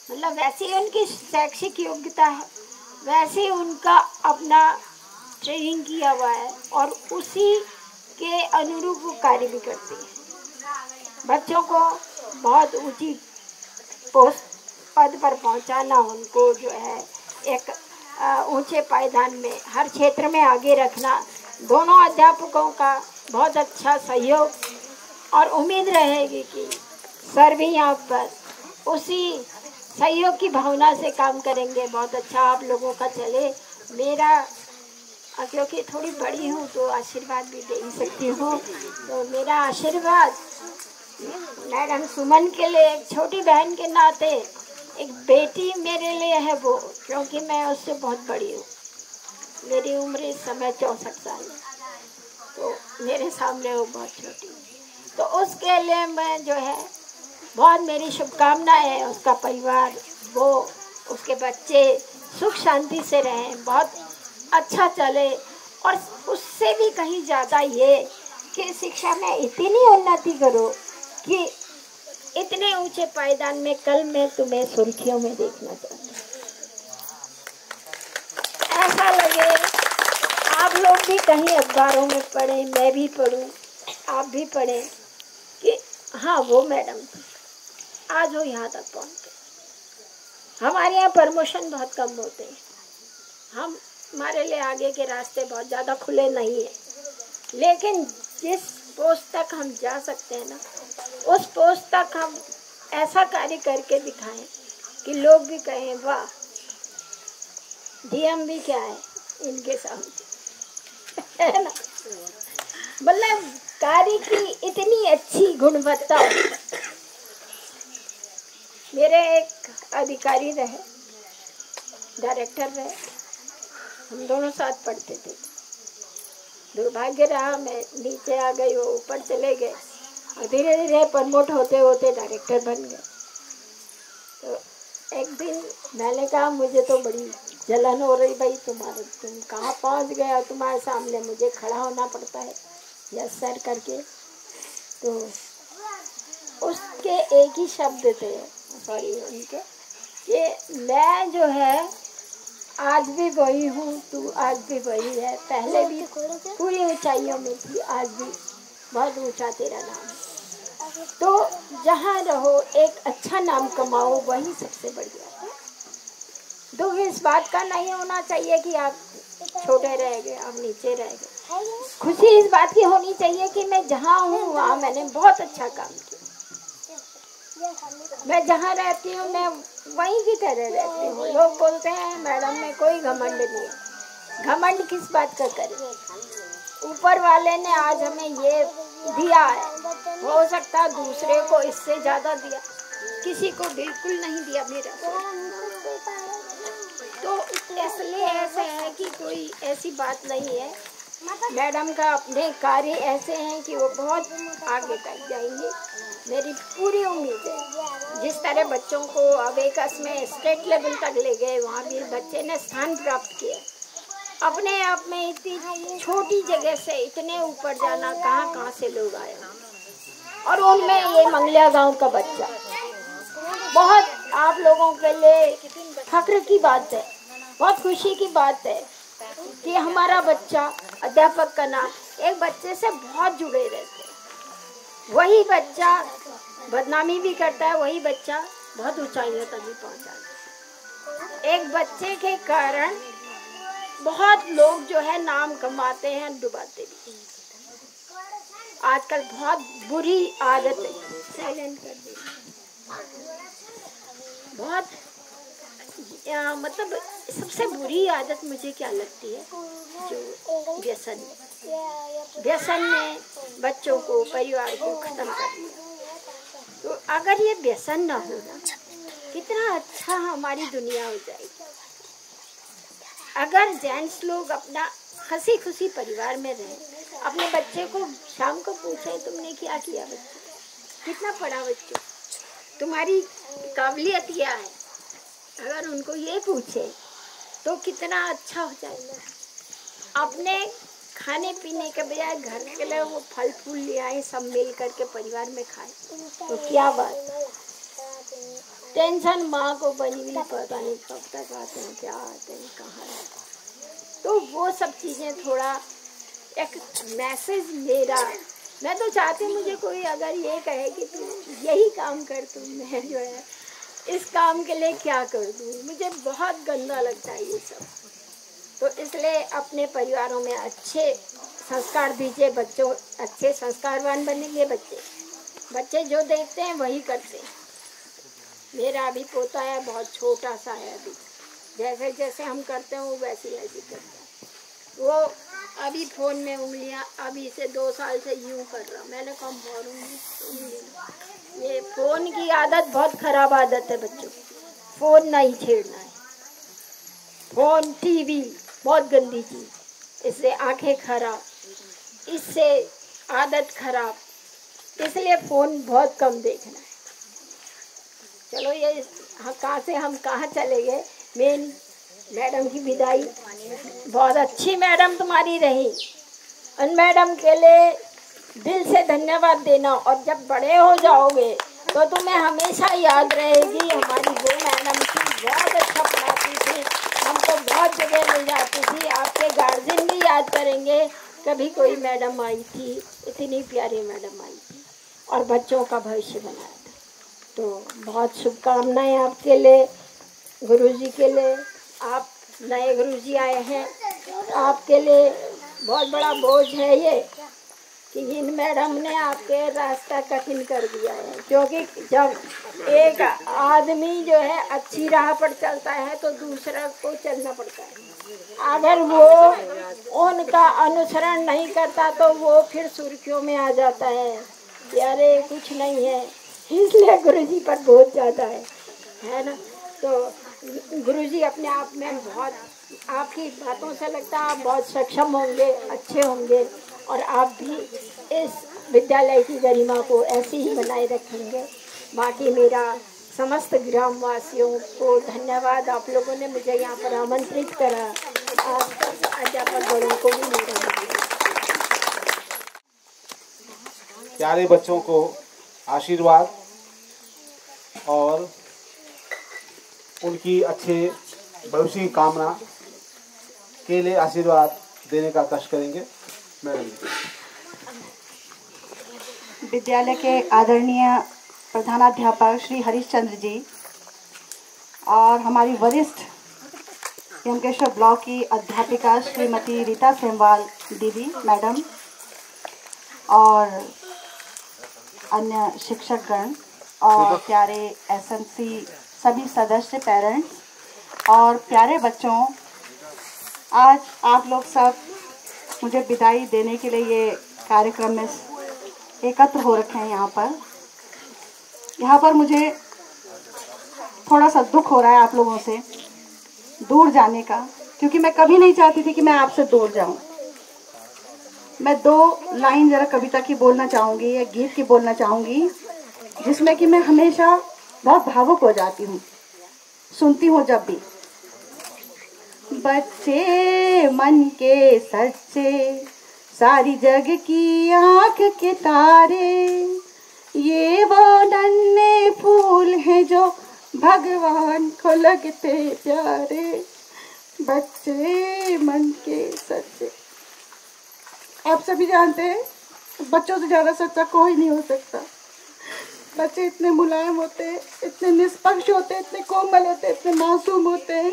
वैसे उनकी शैक्षिक योग्यता है, वैसे उनका अपना ट्रेनिंग किया हुआ है और उसी के अनुरूप वो कार्य भी करती है। बच्चों को बहुत ऊंची पोस्ट पद पर पहुंचाना, उनको जो है एक ऊंचे पायदान में हर क्षेत्र में आगे रखना, दोनों अध्यापकों का बहुत अच्छा सहयोग और उम्मीद रहेगी कि सर भी यहाँ पर उसी सहयोग की भावना से काम करेंगे। बहुत अच्छा आप लोगों का चले। मेरा क्योंकि थोड़ी बड़ी हूँ तो आशीर्वाद भी दे ही सकती हूँ, तो मेरा आशीर्वाद मैडम सुमन के लिए एक छोटी बहन के नाते एक बेटी मेरे लिए है वो, क्योंकि मैं उससे बहुत बड़ी हूँ। मेरी उम्र इस समय 64 साल है, तो मेरे सामने वो बहुत छोटी है। तो उसके लिए मैं जो है बहुत मेरी शुभकामनाएं है। उसका परिवार, वो उसके बच्चे सुख शांति से रहें, बहुत अच्छा चले। और उससे भी कहीं ज़्यादा ये कि शिक्षा में इतनी उन्नति करो कि इतने ऊंचे पायदान में कल मैं तुम्हें सुर्खियों में देखना चाहती हूँ। ऐसा लगे आप लोग भी कहीं अखबारों में पढ़ें, मैं भी पढ़ूं, आप भी पढ़ें कि हाँ वो मैडम थी, आज वो यहाँ तक पहुँच गए। हमारे यहाँ प्रमोशन बहुत कम होते हैं, हमारे लिए आगे के रास्ते बहुत ज़्यादा खुले नहीं हैं, लेकिन जिस पोस्ट तक हम जा सकते हैं ना, उस पोस्ट तक हम ऐसा कार्य करके दिखाएं कि लोग भी कहें वाह, डीएम भी क्या है इनके सामने, है ना। मतलब कार्य की इतनी अच्छी गुणवत्ता। मेरे एक अधिकारी रहे, डायरेक्टर रहे, हम दोनों साथ पढ़ते थे। दुर्भाग्य रहा मैं नीचे आ गई, वो ऊपर चले गए और धीरे धीरे प्रमोट होते होते डायरेक्टर बन गए। तो एक दिन मैंने कहा मुझे तो बड़ी जलन हो रही भाई, तुम कहाँ पहुँच गए और तुम्हारे सामने मुझे खड़ा होना पड़ता है यस सर करके। तो उसके एक ही शब्द थे, सॉरी उनके, कि मैं जो है आज भी वही हूँ, तू आज भी वही है, पहले भी पूरी ऊंचाइयों में थी, आज भी बहुत ऊंचा तेरा नाम है। तो जहाँ रहो एक अच्छा नाम कमाओ, वही सबसे बढ़िया है। दुख इस बात का नहीं होना चाहिए कि आप छोटे रह गए, आप नीचे रह गए। खुशी इस बात की होनी चाहिए कि मैं जहाँ हूँ वहाँ मैंने बहुत अच्छा काम किया। मैं जहाँ रहती हूँ मैं वहीं की तरह रहती हूँ। लोग बोलते हैं मैडम में कोई घमंड नहीं है। घमंड किस बात का करें? ऊपर वाले ने आज हमें ये दिया है, हो सकता है दूसरे को इससे ज्यादा दिया, किसी को बिल्कुल नहीं दिया मेरा। तो इसलिए ऐसे है कि कोई ऐसी बात नहीं है। मैडम का अपने कार्य ऐसे हैं कि वो बहुत आगे तक जाएंगे, मेरी पूरी उम्मीद है। जिस तरह बच्चों को अब एक में स्टेट लेवल तक ले गए, वहाँ भी बच्चे ने स्थान प्राप्त किया। अपने आप में इतनी छोटी जगह से इतने ऊपर जाना, कहाँ कहाँ से लोग आए, और उनमें ये मंगलिया गांव का बच्चा। बहुत आप लोगों के लिए फख्र की बात है, बहुत खुशी की बात है कि हमारा बच्चा अध्यापक का नाम, एक बच्चे से बहुत जुड़े रहते हैं। वही बच्चा बदनामी भी करता है, वही बच्चा बहुत ऊंचाइयों तक भी पहुंचा है। एक बच्चे के कारण बहुत लोग जो है नाम कमाते हैं, डुबाते भी। आजकल बहुत बुरी आदत है, साइलेंट कर दी, बहुत मतलब सबसे बुरी आदत मुझे क्या लगती है, जो व्यसन ने बच्चों को, परिवार को खत्म कर दिया। तो अगर ये व्यसन ना होना, कितना अच्छा हमारी दुनिया हो जाएगी। अगर जेंट्स लोग अपना हंसी खुशी परिवार में रहें, अपने बच्चे को शाम को पूछे तुमने क्या किया बच्चे, कितना पढ़ा बच्चों, तुम्हारी काबिलियत क्या है, अगर उनको ये पूछे तो कितना अच्छा हो जाएगा। अपने खाने पीने के बजाय घर के लिए वो फल फूल ले आए, सब मिल करके परिवार में खाए, तो क्या बात। टेंशन माँ को बनी हुई, पता नहीं कब तक आते हैं, क्या आते हैं, कहाँ आते हैं। तो वो सब चीज़ें थोड़ा एक मैसेज मेरा, मैं तो चाहती हूँ मुझे कोई अगर ये कहे कि तू यही काम कर, तू मैं जो है इस काम के लिए क्या कर दूँ, मुझे बहुत गंदा लगता है ये सब। तो इसलिए अपने परिवारों में अच्छे संस्कार दीजिए, बच्चों अच्छे संस्कारवान बनेंगे बच्चे, बच्चे जो देखते हैं वही करते हैं। मेरा अभी पोता है, बहुत छोटा सा है अभी, जैसे जैसे हम करते हैं वो वैसे वैसे करता है। वो अभी फ़ोन में उंगलियां, अभी से 2 साल से यूँ कर रहा। मैंने कहा मारूंगी। ये फ़ोन की आदत बहुत ख़राब आदत है बच्चों, फ़ोन नहीं छेड़ना है। फ़ोन टीवी बहुत गंदी चीज़, इससे आंखें खराब, इससे आदत खराब, इसलिए फ़ोन बहुत कम देखना है। चलो ये कहाँ से हम कहाँ चले गए। मेन मैडम की विदाई, बहुत अच्छी मैडम तुम्हारी रही। उन मैडम के लिए दिल से धन्यवाद देना, और जब बड़े हो जाओगे तो तुम्हें हमेशा याद रहेगी हमारी वो मैडम थी, बहुत अच्छा पढ़ाती थी, हमको बहुत जगह ले जाती थी। आपके गार्जियन भी याद करेंगे, कभी कोई मैडम आई थी, इतनी प्यारी मैडम आई थी और बच्चों का भविष्य बनाया था। तो बहुत शुभकामनाएं आपके लिए, गुरुजी के लिए। आप नए गुरुजी आए हैं, आपके लिए बहुत बड़ा बोझ है ये कि इन मैडम ने आपके रास्ता कठिन कर दिया है। क्योंकि जब एक आदमी जो है अच्छी राह पर चलता है तो दूसरा को चलना पड़ता है। अगर वो उनका अनुसरण नहीं करता तो वो फिर सुर्खियों में आ जाता है, यारे कुछ नहीं है। इसलिए गुरुजी पर बोझ ज़्यादा है ना। तो गुरुजी अपने आप में बहुत, आपकी बातों से लगता है आप बहुत सक्षम होंगे, अच्छे होंगे, और आप भी इस विद्यालय की गरिमा को ऐसे ही बनाए रखेंगे। बाकी मेरा समस्त ग्रामवासियों को धन्यवाद, आप लोगों ने मुझे यहाँ पर आमंत्रित करा। आप अध्यापक बड़ों को भी मेरा प्यारे बच्चों को आशीर्वाद और उनकी अच्छे भविष्य की कामना के लिए आशीर्वाद देने का कष्ट करेंगे। मैडम, विद्यालय के आदरणीय प्रधानाध्यापक श्री हरीशचंद्र जी और हमारी वरिष्ठ यमकेश्वर ब्लॉक की अध्यापिका श्रीमती रीता सेमवाल दीदी मैडम और अन्य शिक्षकगण और प्यारे एसएमसी सभी सदस्य, पेरेंट्स और प्यारे बच्चों, आज आप लोग सब मुझे विदाई देने के लिए ये कार्यक्रम में एकत्र हो रखे हैं। यहाँ पर मुझे थोड़ा सा दुख हो रहा है आप लोगों से दूर जाने का, क्योंकि मैं कभी नहीं चाहती थी कि मैं आपसे दूर जाऊं। मैं 2 लाइन जरा कविता की बोलना चाहूँगी या गीत की बोलना चाहूँगी, जिसमें कि मैं हमेशा बहुत भावुक हो जाती हूँ, सुनती हूँ जब भी। बच्चे मन के सच्चे, सारी जग की आँख के तारे, ये वो नन्हे फूल हैं जो भगवान को लगते प्यारे। बच्चे मन के सच्चे, आप सभी जानते हैं बच्चों से ज़्यादा सच्चा कोई नहीं हो सकता। बच्चे इतने मुलायम होते हैं, इतने निष्पक्ष होते हैं, इतने कोमल होते हैं, इतने मासूम होते हैं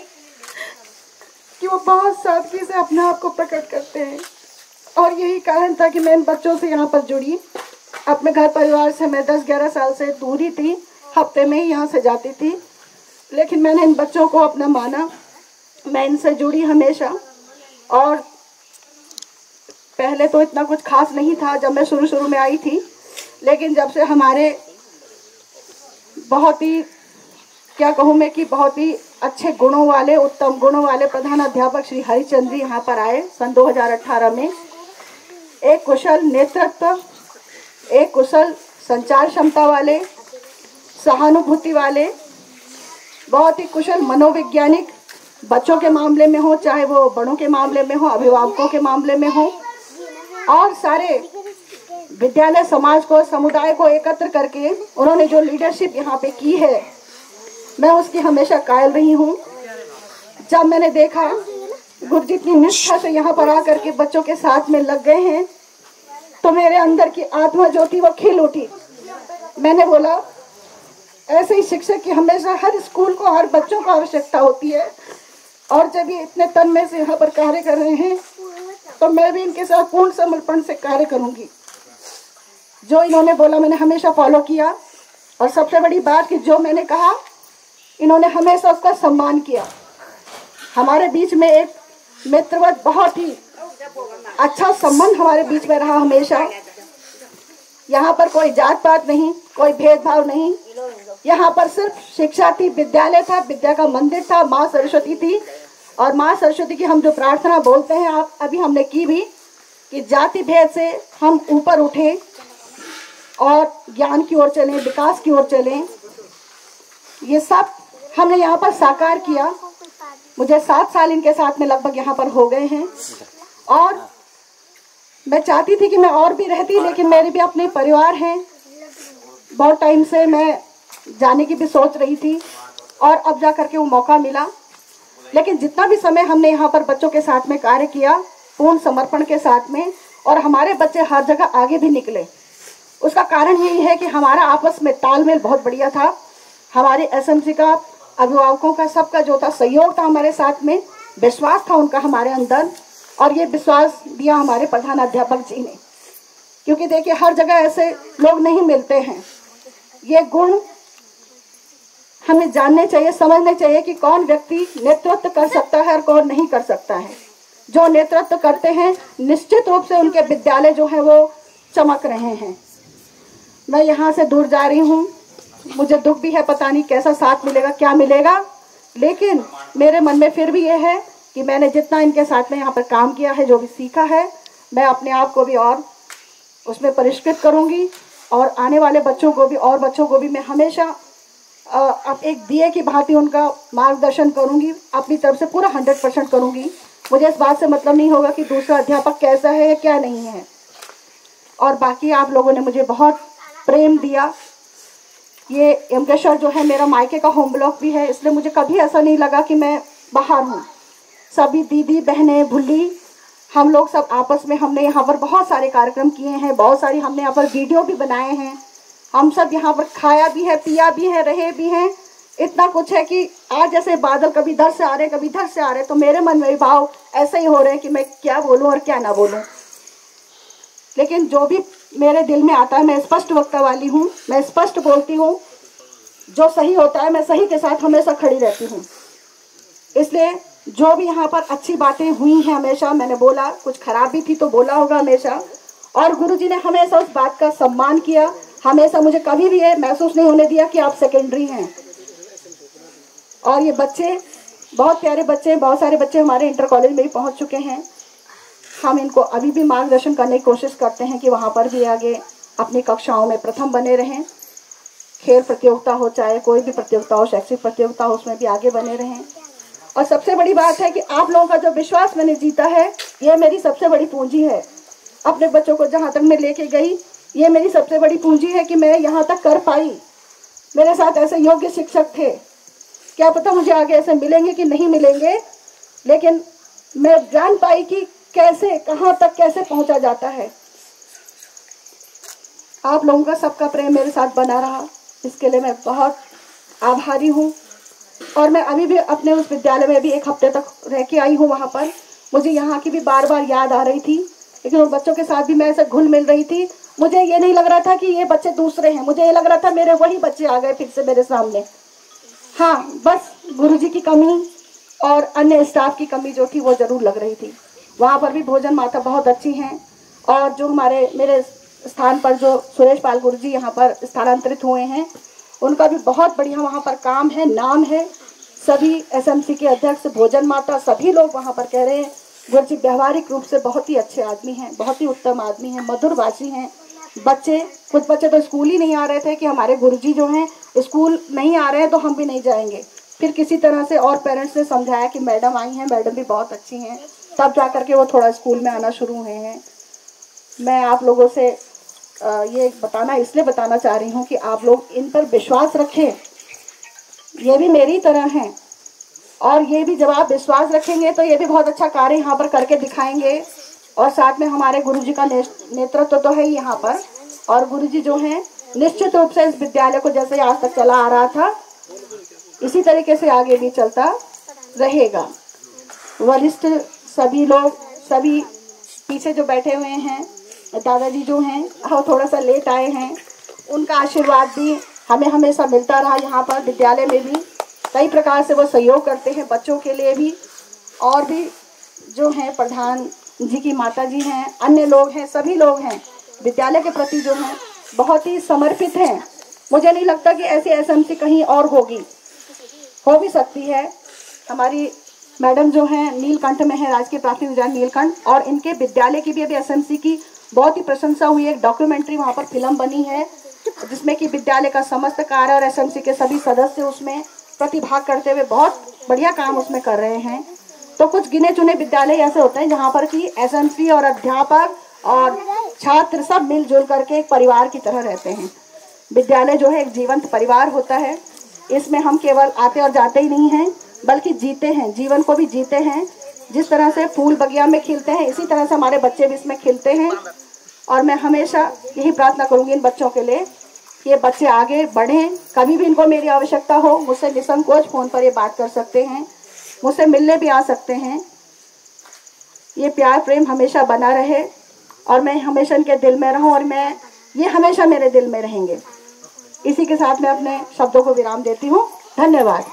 कि वो बहुत सादगी से अपने आप को प्रकट करते हैं। और यही कारण था कि मैं इन बच्चों से यहाँ पर जुड़ी। अपने घर परिवार से मैं 10-11 साल से दूरी थी, हफ्ते में ही यहाँ से जाती थी, लेकिन मैंने इन बच्चों को अपना माना, मैं इनसे जुड़ी हमेशा। और पहले तो इतना कुछ खास नहीं था जब मैं शुरू में आई थी, लेकिन जब से हमारे बहुत ही, क्या कहूँ मैं, कि बहुत ही अच्छे गुणों वाले, उत्तम गुणों वाले प्रधानाध्यापक श्री हरिचंद्र जी यहाँ पर आए सन 2018 में। एक कुशल नेतृत्व, एक कुशल संचार क्षमता वाले, सहानुभूति वाले, बहुत ही कुशल मनोवैज्ञानिक, बच्चों के मामले में हो, चाहे वो बड़ों के मामले में हो, अभिभावकों के मामले में हो, और सारे विद्यालय समाज को, समुदाय को एकत्र करके उन्होंने जो लीडरशिप यहाँ पे की है, मैं उसकी हमेशा कायल रही हूँ। जब मैंने देखा गुरु जी इतनी निष्ठा से यहाँ पर आकर के बच्चों के साथ में लग गए हैं, तो मेरे अंदर की आत्मा जो थी वो खिल उठी। मैंने बोला ऐसे ही शिक्षक की हमेशा हर स्कूल को, हर बच्चों को आवश्यकता होती है, और जब ये इतने तन्मय से यहाँ पर कार्य कर रहे हैं तो मैं भी इनके साथ पूर्ण समर्पण से कार्य करूँगी। जो इन्होंने बोला मैंने हमेशा फॉलो किया, और सबसे बड़ी बात कि जो मैंने कहा इन्होंने हमेशा उसका सम्मान किया। हमारे बीच में एक मित्रवत बहुत ही अच्छा संबंध हमारे बीच में रहा हमेशा। यहाँ पर कोई जात पात नहीं, कोई भेदभाव नहीं, यहाँ पर सिर्फ शिक्षा थी, विद्यालय था, विद्या का मंदिर था, माँ सरस्वती थी। और माँ सरस्वती की हम जो प्रार्थना बोलते हैं आप अभी हमने की भी, कि जाति भेद से हम ऊपर उठें और ज्ञान की ओर चलें, विकास की ओर चलें, ये सब हमने यहाँ पर साकार किया। मुझे 7 साल इनके साथ में लगभग यहाँ पर हो गए हैं, और मैं चाहती थी कि मैं और भी रहती, लेकिन मेरे भी अपने परिवार हैं। बहुत टाइम से मैं जाने की भी सोच रही थी, और अब जा करके वो मौका मिला। लेकिन जितना भी समय हमने यहाँ पर बच्चों के साथ में कार्य किया, पूर्ण समर्पण के साथ में, और हमारे बच्चे हर जगह आगे भी निकले, उसका कारण यही है कि हमारा आपस में तालमेल बहुत बढ़िया था। हमारे एसएमसी का, अभिभावकों का, सबका जो था सहयोग था हमारे साथ में, विश्वास था उनका हमारे अंदर, और ये विश्वास दिया हमारे प्रधान अध्यापक जी ने। क्योंकि देखिए हर जगह ऐसे लोग नहीं मिलते हैं। ये गुण हमें जानने चाहिए, समझने चाहिए कि कौन व्यक्ति नेतृत्व कर सकता है और कौन नहीं कर सकता है। जो नेतृत्व करते हैं निश्चित रूप से उनके विद्यालय जो है वो चमक रहे हैं। मैं यहाँ से दूर जा रही हूँ, मुझे दुख भी है, पता नहीं कैसा साथ मिलेगा, क्या मिलेगा, लेकिन मेरे मन में फिर भी ये है कि मैंने जितना इनके साथ में यहाँ पर काम किया है, जो भी सीखा है, मैं अपने आप को भी और उसमें परिष्कृत करूँगी, और आने वाले बच्चों को भी और बच्चों को भी मैं हमेशा अब एक दिए की भांति उनका मार्गदर्शन करूँगी, अपनी तरफ से पूरा 100% करूँगी। मुझे इस बात से मतलब नहीं होगा कि दूसरा अध्यापक कैसा है या क्या नहीं है। और बाकी आप लोगों ने मुझे बहुत प्रेम दिया। ये यमकेश्वर जो है मेरा मायके का होम ब्लॉक भी है, इसलिए मुझे कभी ऐसा नहीं लगा कि मैं बाहर हूँ। सभी दीदी बहनें भुल्ली हम लोग सब आपस में हमने यहाँ पर बहुत सारे कार्यक्रम किए हैं, बहुत सारी हमने यहाँ पर वीडियो भी बनाए हैं। हम सब यहाँ पर खाया भी है, पिया भी है, रहे भी हैं। इतना कुछ है कि आज जैसे बादल कभी इधर से आ रहे कभी इधर से आ रहे, तो मेरे मन में भाव ऐसे ही हो रहे हैं कि मैं क्या बोलूँ और क्या ना बोलूँ। लेकिन जो भी मेरे दिल में आता है, मैं स्पष्ट वक्ता वाली हूँ, मैं स्पष्ट बोलती हूँ। जो सही होता है मैं सही के साथ हमेशा खड़ी रहती हूँ। इसलिए जो भी यहाँ पर अच्छी बातें हुई हैं हमेशा मैंने बोला, कुछ खराब भी थी तो बोला होगा हमेशा, और गुरुजी ने हमेशा उस बात का सम्मान किया। हमेशा मुझे कभी भी ये महसूस नहीं होने दिया कि आप सेकेंडरी हैं। और ये बच्चे बहुत प्यारे बच्चे हैं, बहुत सारे बच्चे हमारे इंटर कॉलेज में भी पहुँच चुके हैं। हम इनको अभी भी मार्गदर्शन करने की कोशिश करते हैं कि वहाँ पर भी आगे अपनी कक्षाओं में प्रथम बने रहें। खेल प्रतियोगिता हो, चाहे कोई भी प्रतियोगिता हो, शैक्षिक प्रतियोगिता हो, उसमें भी आगे बने रहें। और सबसे बड़ी बात है कि आप लोगों का जो विश्वास मैंने जीता है, ये मेरी सबसे बड़ी पूंजी है। अपने बच्चों को जहाँ तक मैं लेके गई, ये मेरी सबसे बड़ी पूंजी है कि मैं यहाँ तक कर पाई। मेरे साथ ऐसे योग्य शिक्षक थे, क्या पता मुझे आगे ऐसे मिलेंगे कि नहीं मिलेंगे, लेकिन मैं जान पाई कि कैसे, कहाँ तक कैसे पहुँचा जाता है। आप लोगों का सबका प्रेम मेरे साथ बना रहा, इसके लिए मैं बहुत आभारी हूँ। और मैं अभी भी अपने उस विद्यालय में भी 1 हफ्ते तक रह के आई हूँ। वहाँ पर मुझे यहाँ की भी बार बार याद आ रही थी, लेकिन उन बच्चों के साथ भी मैं ऐसे घुल मिल रही थी। मुझे ये नहीं लग रहा था कि ये बच्चे दूसरे हैं, मुझे ये लग रहा था मेरे वही बच्चे आ गए फिर से मेरे सामने। हाँ, बस गुरुजी की कमी और अन्य स्टाफ की कमी जो थी वो ज़रूर लग रही थी। वहाँ पर भी भोजन माता बहुत अच्छी हैं, और जो मेरे स्थान पर जो सुरेश पाल गुरुजी यहाँ पर स्थानांतरित हुए हैं, उनका भी बहुत बढ़िया वहाँ पर काम है, नाम है। सभी एसएमसी के अध्यक्ष, भोजन माता, सभी लोग वहाँ पर कह रहे हैं गुरुजी व्यवहारिक रूप से बहुत ही अच्छे आदमी हैं, बहुत ही उत्तम आदमी हैं, मधुरभाषी हैं। बच्चे, कुछ बच्चे तो स्कूल ही नहीं आ रहे थे कि हमारे गुरुजी जो हैं स्कूल नहीं आ रहे हैं तो हम भी नहीं जाएंगे। फिर किसी तरह से और पेरेंट्स ने समझाया कि मैडम आई हैं, मैडम भी बहुत अच्छी हैं, तब जा करके वो थोड़ा स्कूल में आना शुरू हुए हैं। मैं आप लोगों से ये इसलिए बताना चाह रही हूँ कि आप लोग इन पर विश्वास रखें। ये भी मेरी तरह हैं, और ये भी जब आप विश्वास रखेंगे तो ये भी बहुत अच्छा कार्य यहाँ पर करके दिखाएंगे। और साथ में हमारे गुरुजी का नेतृत्व तो है ही यहाँ पर, और गुरुजी जो हैं निश्चित रूप से इस विद्यालय को जैसे आज तक चला आ रहा था, इसी तरीके से आगे भी चलता रहेगा। वरिष्ठ सभी लोग, सभी पीछे जो बैठे हुए हैं, दादाजी जो हैं वो थोड़ा सा लेट आए हैं, उनका आशीर्वाद भी हमें हमेशा मिलता रहा। यहाँ पर विद्यालय में भी कई प्रकार से वो सहयोग करते हैं बच्चों के लिए भी, और भी जो हैं प्रधान जी की माता जी हैं, अन्य लोग हैं, सभी लोग हैं विद्यालय के प्रति जो हैं बहुत ही समर्पित हैं। मुझे नहीं लगता कि ऐसी एसएमसी कहीं और होगी, हो भी सकती है। हमारी मैडम जो हैं नीलकंठ में है, राजकीय प्राथमिक विद्यालय नीलकंठ, और इनके विद्यालय की भी अभी एसएमसी की बहुत ही प्रशंसा हुई है। एक डॉक्यूमेंट्री वहाँ पर फिल्म बनी है जिसमें कि विद्यालय का समस्त कार्य और एसएमसी के सभी सदस्य उसमें प्रतिभाग करते हुए बहुत बढ़िया काम उसमें कर रहे हैं। तो कुछ गिने चुने विद्यालय ऐसे होते हैं जहाँ पर कि एसएमसी और अध्यापक और छात्र सब मिलजुल करके एक परिवार की तरह रहते हैं। विद्यालय जो है एक जीवंत परिवार होता है। इसमें हम केवल आते और जाते ही नहीं हैं बल्कि जीते हैं, जीवन को भी जीते हैं। जिस तरह से फूल बगिया में खिलते हैं इसी तरह से हमारे बच्चे भी इसमें खिलते हैं। और मैं हमेशा यही प्रार्थना करूंगी इन बच्चों के लिए कि ये बच्चे आगे बढ़ें। कभी भी इनको मेरी आवश्यकता हो मुझसे निसंकोच फ़ोन पर ये बात कर सकते हैं, मुझसे मिलने भी आ सकते हैं। ये प्यार प्रेम हमेशा बना रहे और मैं हमेशा इनके दिल में रहूं और मैं ये हमेशा मेरे दिल में रहेंगे। इसी के साथ मैं अपने शब्दों को विराम देती हूँ। धन्यवाद।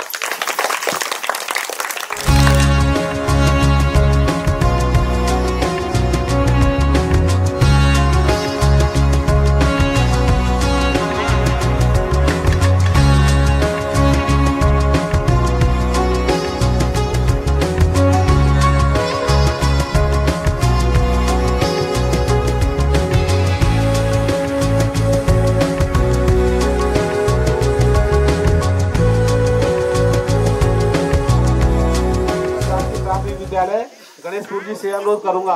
गणेशपुर जी से अनुरोध करूंगा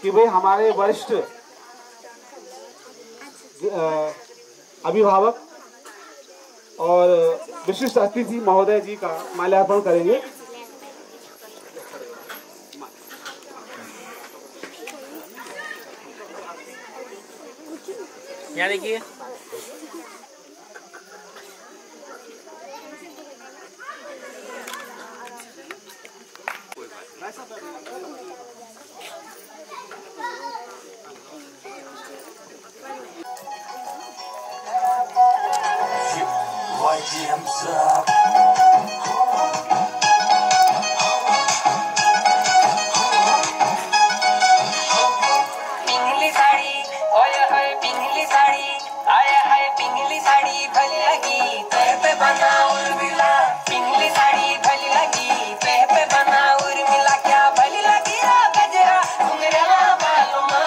कि भाई हमारे वरिष्ठ अभिभावक और विशिष्ट अतिथि महोदय जी का माल्यार्पण करेंगे। यहाँ देखिए पिंगली साड़ी, ओए होए पिंगली साड़ी, आया है पिंगली साड़ी भली लगी पे बना उर्मिला। पिंगली साड़ी भली लगी पे बना उर्मिला। क्या भली लगी रा गजरा घुंघराला बालुमा,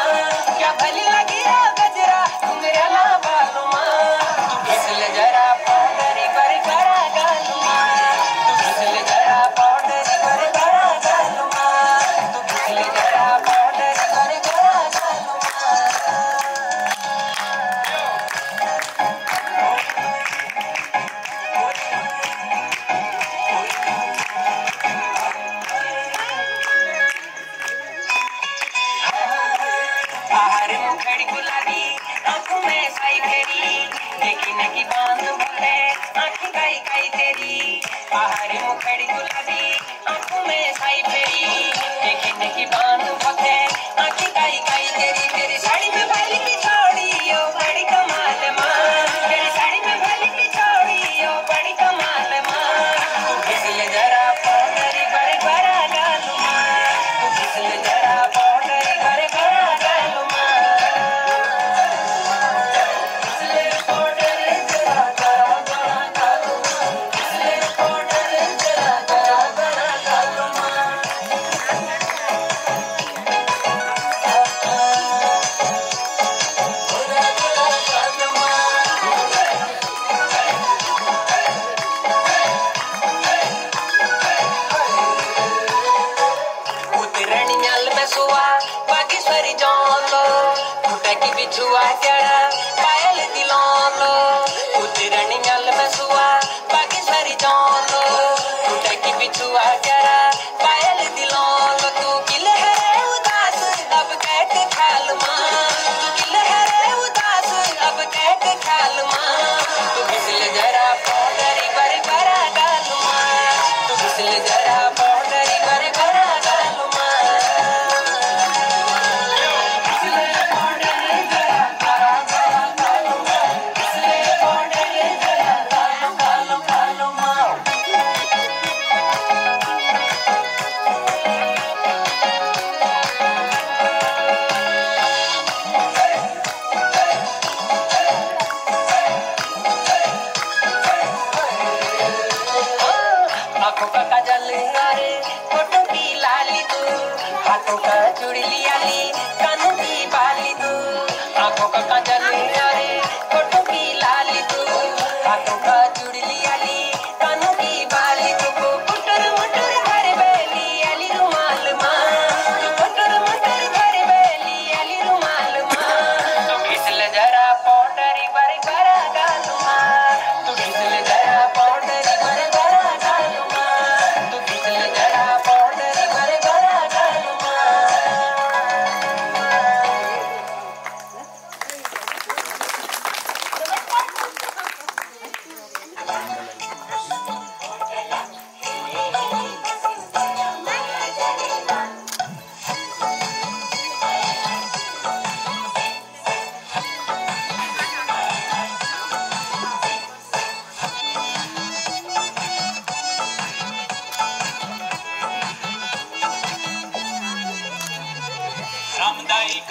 क्या भली लगी रा गजरा घुंघराला बालुमा। तू फिसल जरा पाउडरी पर करा गालुमा, तू फिसल जरा पाउडरी पर करा गालुमा, तू फिसल जरा पाउडरी पर करा गालुमा। बाहर मुखड़ी गुलाबी आंखों में साई फेरी, देखने की बांध बोले आंखें काई काई तेरी। बाहर मुखड़ी गुलाबी आंखों में साई फेरी, देखने की बांध बोले आंखें काई काई तेरी। तेरी साड़ी में भाली की चौड़ी ओ बड़ी कमाल माँ, तेरी साड़ी में भाली की चौड़ी ओ बड़ी कमाल माँ। तू फिसल जरा पाउडरी पर भरा गालू माँ, तू फिसल जरा पाउडरी पर भरा गालू माँ। फिसले पाउडरी जरा जरा जरा गालू माँ, फिसले पाउडरी जरा जरा जरा गालू माँ। उतरणी न्याल में सुआ बागेश्वरी जानो, फूटा की बिछुआ चढ़ा पायल दिलानो। उतरणी न्याल में सुआ बागेश्वरी जानो, फूटा की बिछुआ चढ़ा पायल दिलानो। तू किल है उदास अब कैट खाल माँ, तू किल है उदास अब कैट खाल माँ। तू फिसल जरा पाउडरी पर भरा गालू माँ, तू फिसल जरा पाउडरी पर भरा गालू माँ। फिसले पाउडरी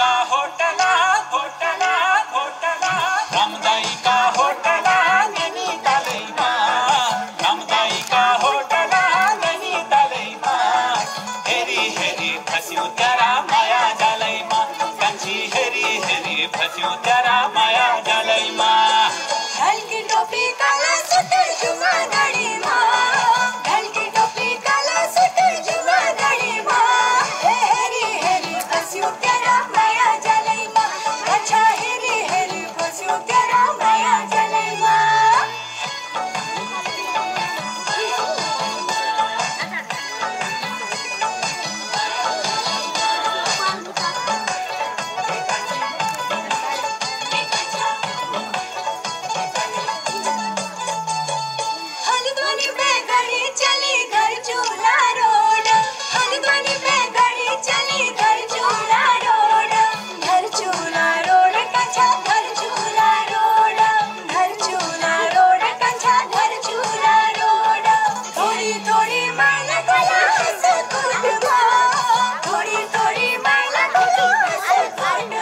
का होटला होटला होटला रामदाई का होटला नैनीतालैमा रामदाई का होटला नैनीतालैमा हेरी हेरी फस्यो तेरा माया जालैमा कान्छी हेरी हेरी फस्यो तेरा माया जालैमा ढलकी टोपी काला सूट जुमा गाडीमा ढलकी टोपी काला सूट जुमा गाडीमा हेरी हेरी फस्यो तेरा माया जालैमा अच्छा हेरी हेरी फस्यो तेरा माया जालैमा हल्द्वानी पे गाड़ी चली घर चूल्हा रोड हल्द्वानी पे गाड़ी चली घर चूल्हा रोड घर चूल्हा रोड कच्चा घर चूल्हा रोड घर चूल्हा रोड कच्चा घर चूल्हा रोड थोड़ी थोड़ी मैल कला हसकुट थोड़ी थोड़ी मैल कला हसकुट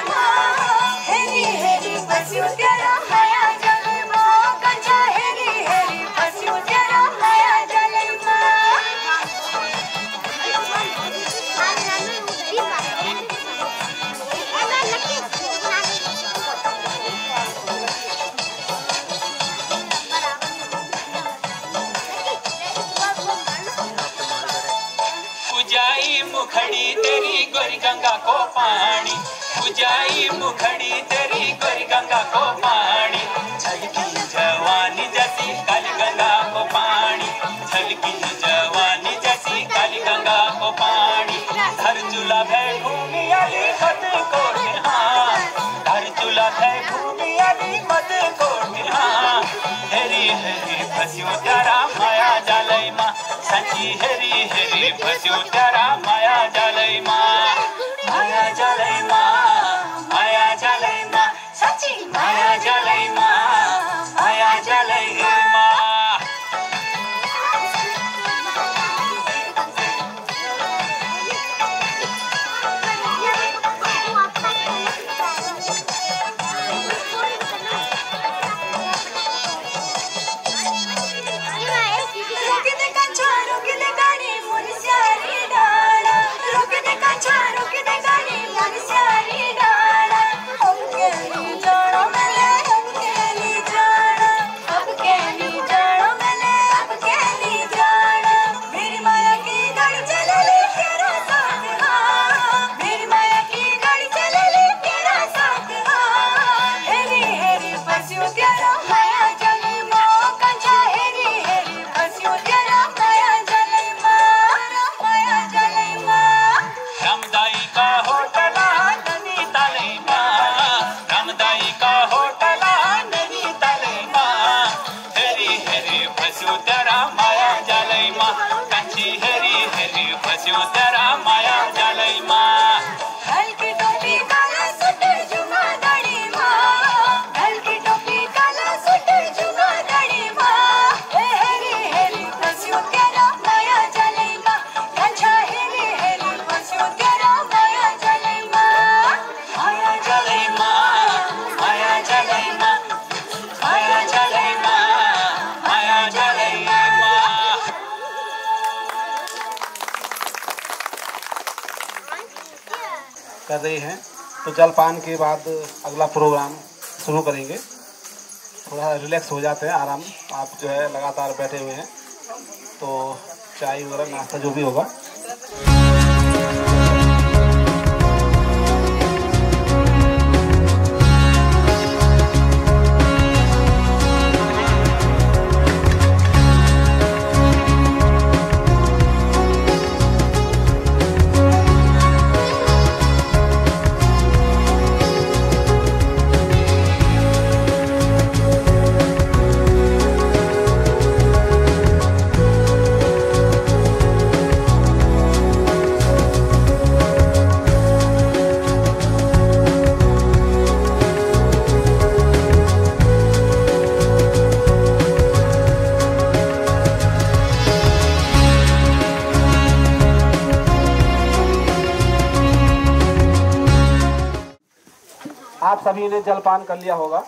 हेरी हेरी फस्यो तेरा माया जलमा कच्चा हेरी हेरी फस्यो तेरा माया जलमा पूजाई मुखड़ी तेरी गोरी गंगा को पानी पूजाई मुखड़ी तेरी गोरी गंगा को पानी छलकी जवानी जैसी काली गंगा को पानी छलकी जवानी जैसी काली गंगा को पानी धर चूल्हा है भूमि आली मत को धर चूल्हा है भूमि आली मत को हेरी हेरी फस्यो तेरा माया जालैमा सच्ची हेरी हेरी फस्यो तेरा माया जालैमा माया जालैमा माया जालैमा सच्ची माया जालैमा माया जालैमा रोक दे कच्चा रोक दे गाड़ी मुनस्यारी डाला रोक दे कच्चा रोक दे गाड़ी मुनस्यारी डाला हम केली जानो मैंने हम केली जाना अब केली जानो मैंने अब केली जाना मेरी माया की गाड़ी चले ले तेरा साथ हाँ मेरी माया की गाड़ी चले ले तेरा साथ हाँ हेरी हेरी फस्यो तेरा माया जलमा कंचा हेरी हेरी फस्यो तेरा माया जलमा माया जलमा रामदाई का होटला नैनीतालैमा रामदाई का होटला नैनीतालैमा हेरी हेरी फस्यो तेरा माया जालैमा कान्छी हेरी हेरी फस्यो तेरा माया जालैमा ढलकी टोपी काला सूट जुमा गाडीमा ढलकी टोपी काला सूट जुमा गाडीमा हेरी हेरी फस्यो तेरा माया जलैमा कंचा हेरी हेरी फस्यो तेरा माया जलैमा माया जालैमा माया जालैमा माया जालैमा माया जालैमा कर रही हैं तो जलपान के बाद अगला प्रोग्राम शुरू करेंगे। थोड़ा रिलैक्स हो जाते हैं, आराम आप जो है लगातार बैठे हुए हैं तो चाय वगैरह नाश्ता जो भी होगा आप सभी ने जलपान कर लिया होगा।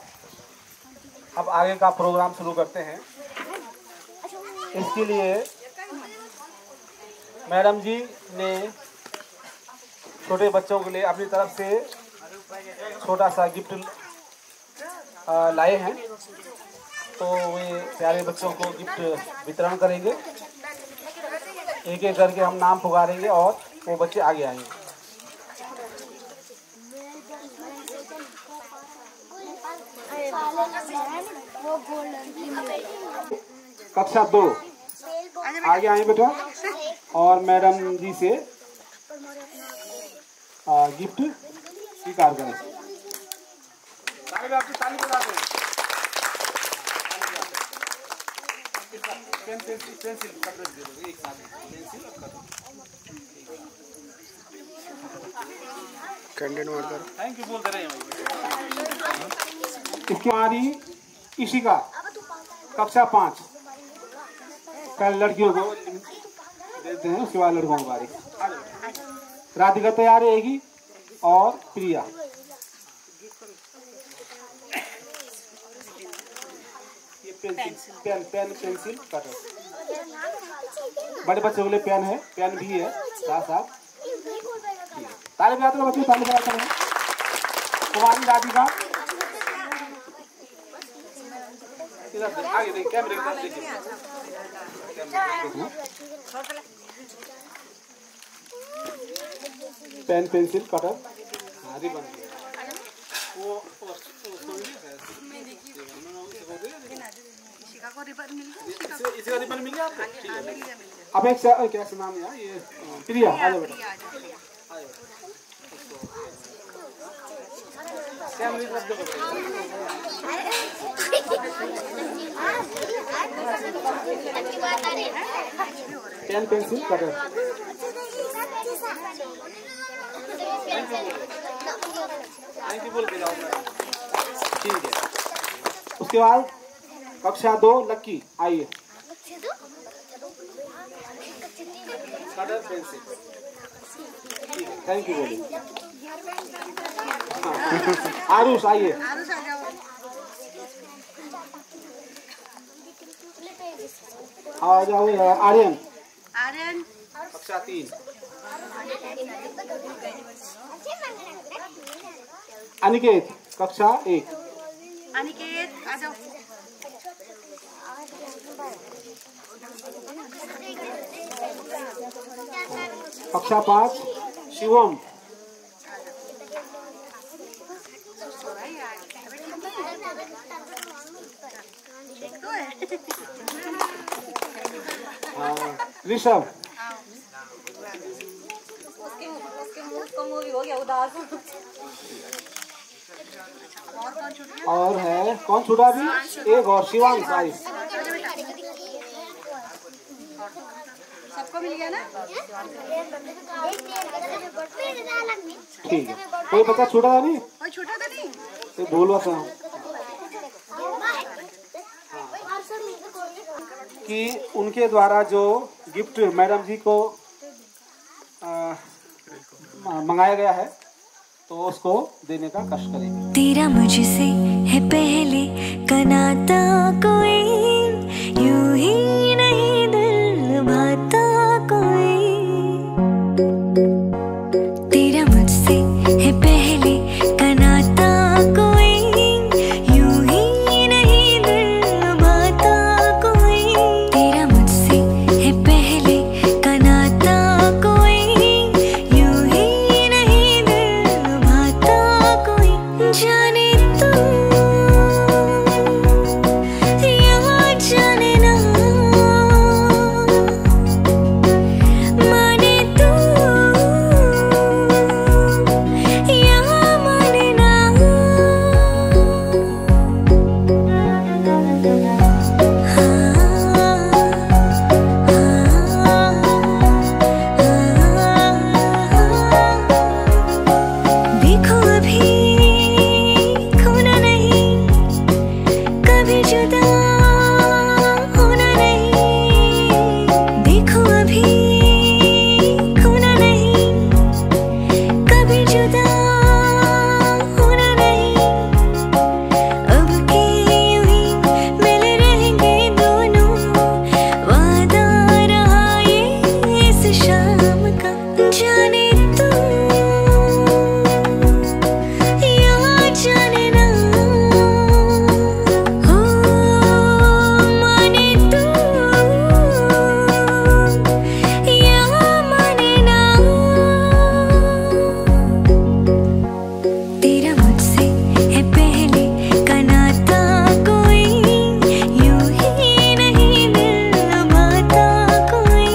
अब आगे का प्रोग्राम शुरू करते हैं। इसके लिए मैडम जी ने छोटे बच्चों के लिए अपनी तरफ से छोटा सा गिफ्ट लाए हैं, तो वे प्यारे बच्चों को गिफ्ट वितरण करेंगे। एक एक करके हम नाम पुकारेंगे और वो बच्चे आगे आएंगे। कक्षा 2 आगे आए बेटा और मैडम जी से गिफ्ट स्वीकार करें। ताली बजाते हैं। पेंसिल कटर दे दो एक साथ, पेंसिल और कटर। कैंडिडेट मार कर थैंक यू बोलते रहे। इसकी हमारी इशिका कक्षा 5 कल लड़कियों को देते हैं, उसके बाद लड़कों को बारी। राधिका तैयार रहेगी और प्रिया। ये पेन पेंसिल कटर। बड़े बच्चों के लिए पेन है, पेन भी है साथ साथ। ताली बजाते हैं बच्चे, ताली बजाते हैं। कुमारी राधिका आगे देखिए, कैमरे की तरफ देखिए। पेन पेंसिल कटर रिबन वो इसका रिबन मिल गया आपको। अब एक क्या नाम है ये प्रिया, आ जाओ बेटा। Pen pencil cutter. ठीक है, उसके बाद कक्षा 2 लक्की आइए। Cutter pencil. थैंक यू बोलिए। आरुष आइए। आ जाओ आर्यन। कक्षा 3। अनिकेत कक्षा 1। अनिकेत आ जाओ। कक्षा 5 शिवम। ऋषभ। और है कौन छूटा भी? एक और शिवांश आई। सबको मिल गया ना? ठीक है, कोई बच्चा छूटा था नहीं? कोई छूटा था नहीं? तो बोलो सा कि उनके द्वारा जो गिफ्ट मैडम जी को मंगाया गया है तो उसको देने का कष्ट करेंगे। तेरा मुझसे है पहले का नाता, कोई यूं ही नहीं दिल भाता कोई। तेरा मुझसे है पहले का नाता, कोई यूं ही नहीं दिल भाता कोई। तेरा मुझसे है पहले का नाता, कोई यूं ही नहीं दिल भाता कोई। जाने तू शाम का जाने तू या जाने ना हो माने तू या माने ना तेरा मुझसे है पहले का नाता कोई यूं ही नहीं दिल लुभाता कोई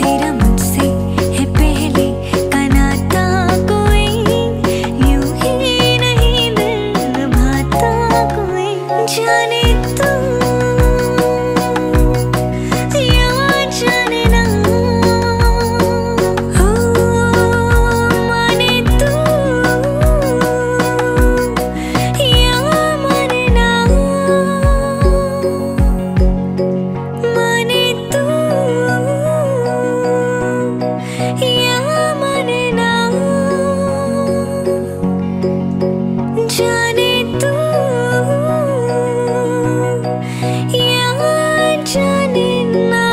तेरा मुझसे है पहले का नाता कोई यूं ही नहीं दिल लुभाता कोई जाने तू या जाने ना हो माने तू या माने ना माने तू या माने ना जाने तू या जाने ना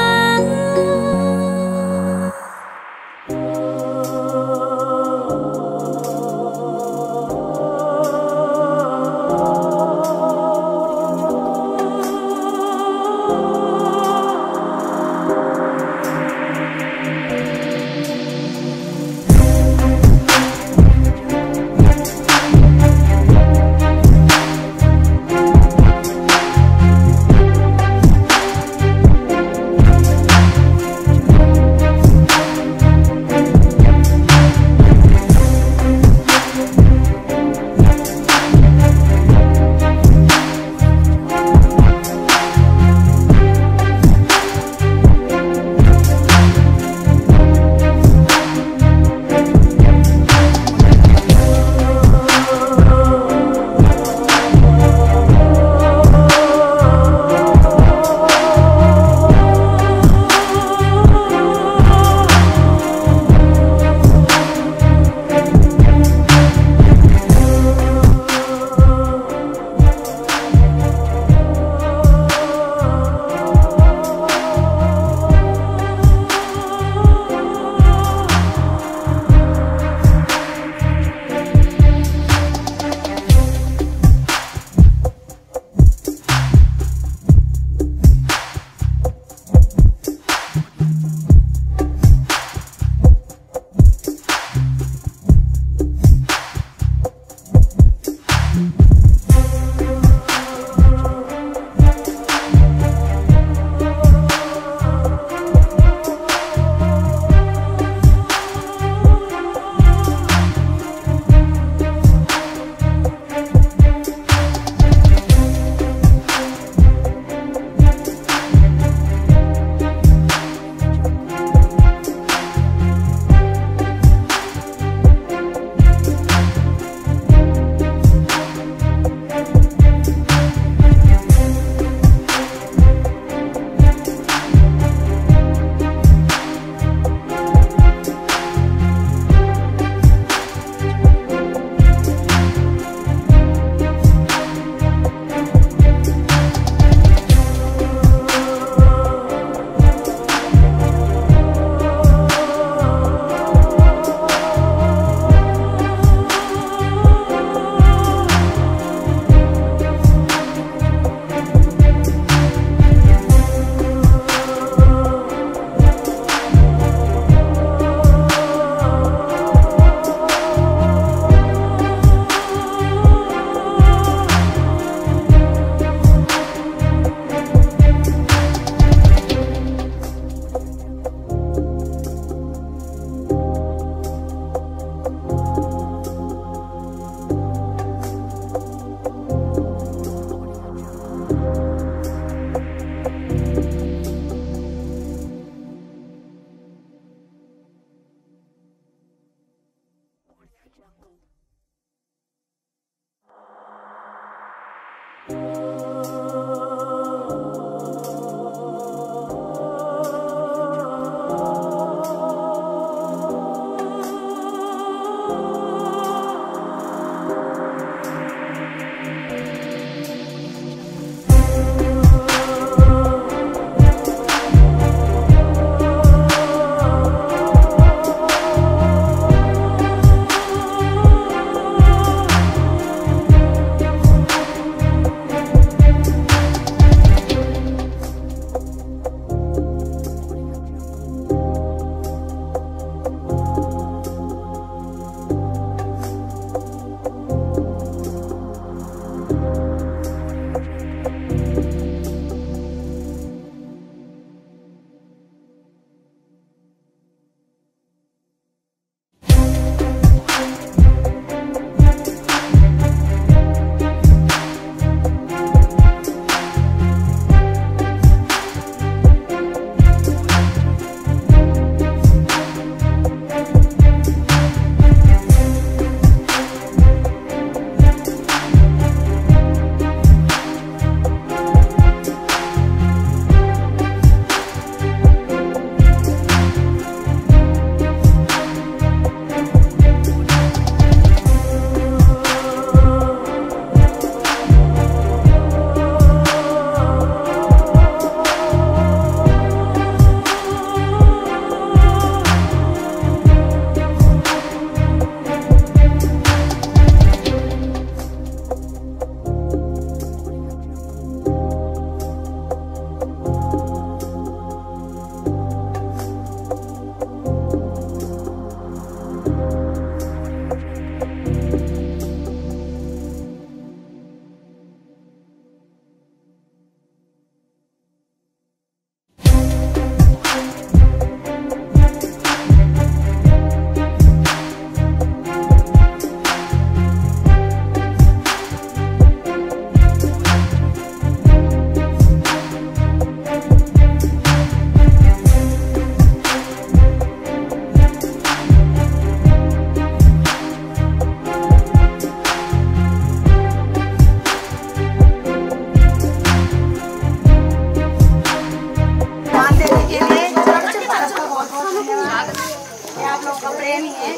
ये आप लोग का प्रेम ही है।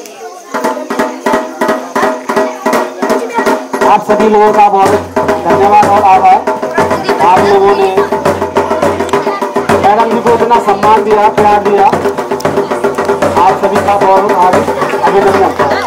आप सभी लोगों का बहुत धन्यवाद और आभार। आप लोगों ने मैडम जी को इतना सम्मान दिया, प्यार दिया, आप सभी का बहुत अभिनंदन।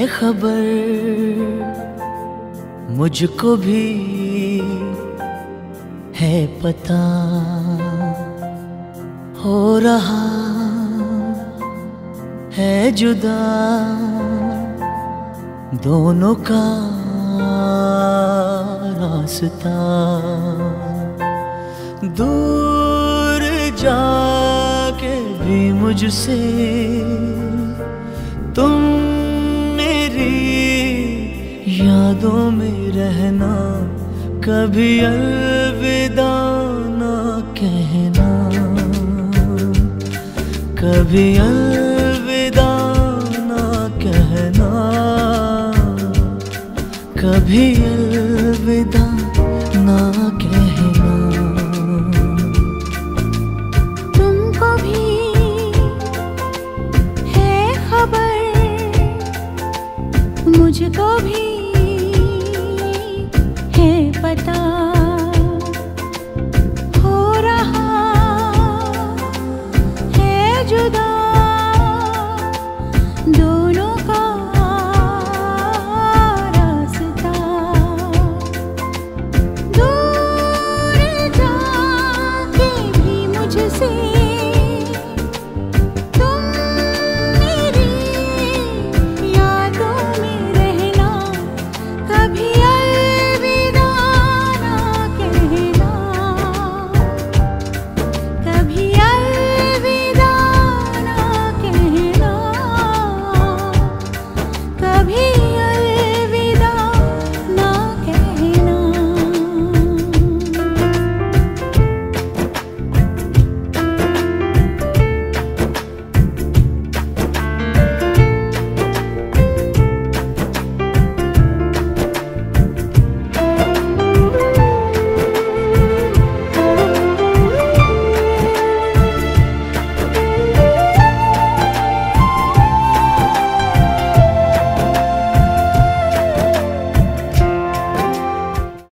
खबर मुझको भी है पता, हो रहा है जुदा दोनों का रास्ता। दूर जाके भी मुझसे तुम मेरी यादों में रहना, कभी अलविदा ना कहना, कभी अलविदा ना कहना, कभी अलविदा ना कहना। तुमको भी है खबर मुझको भी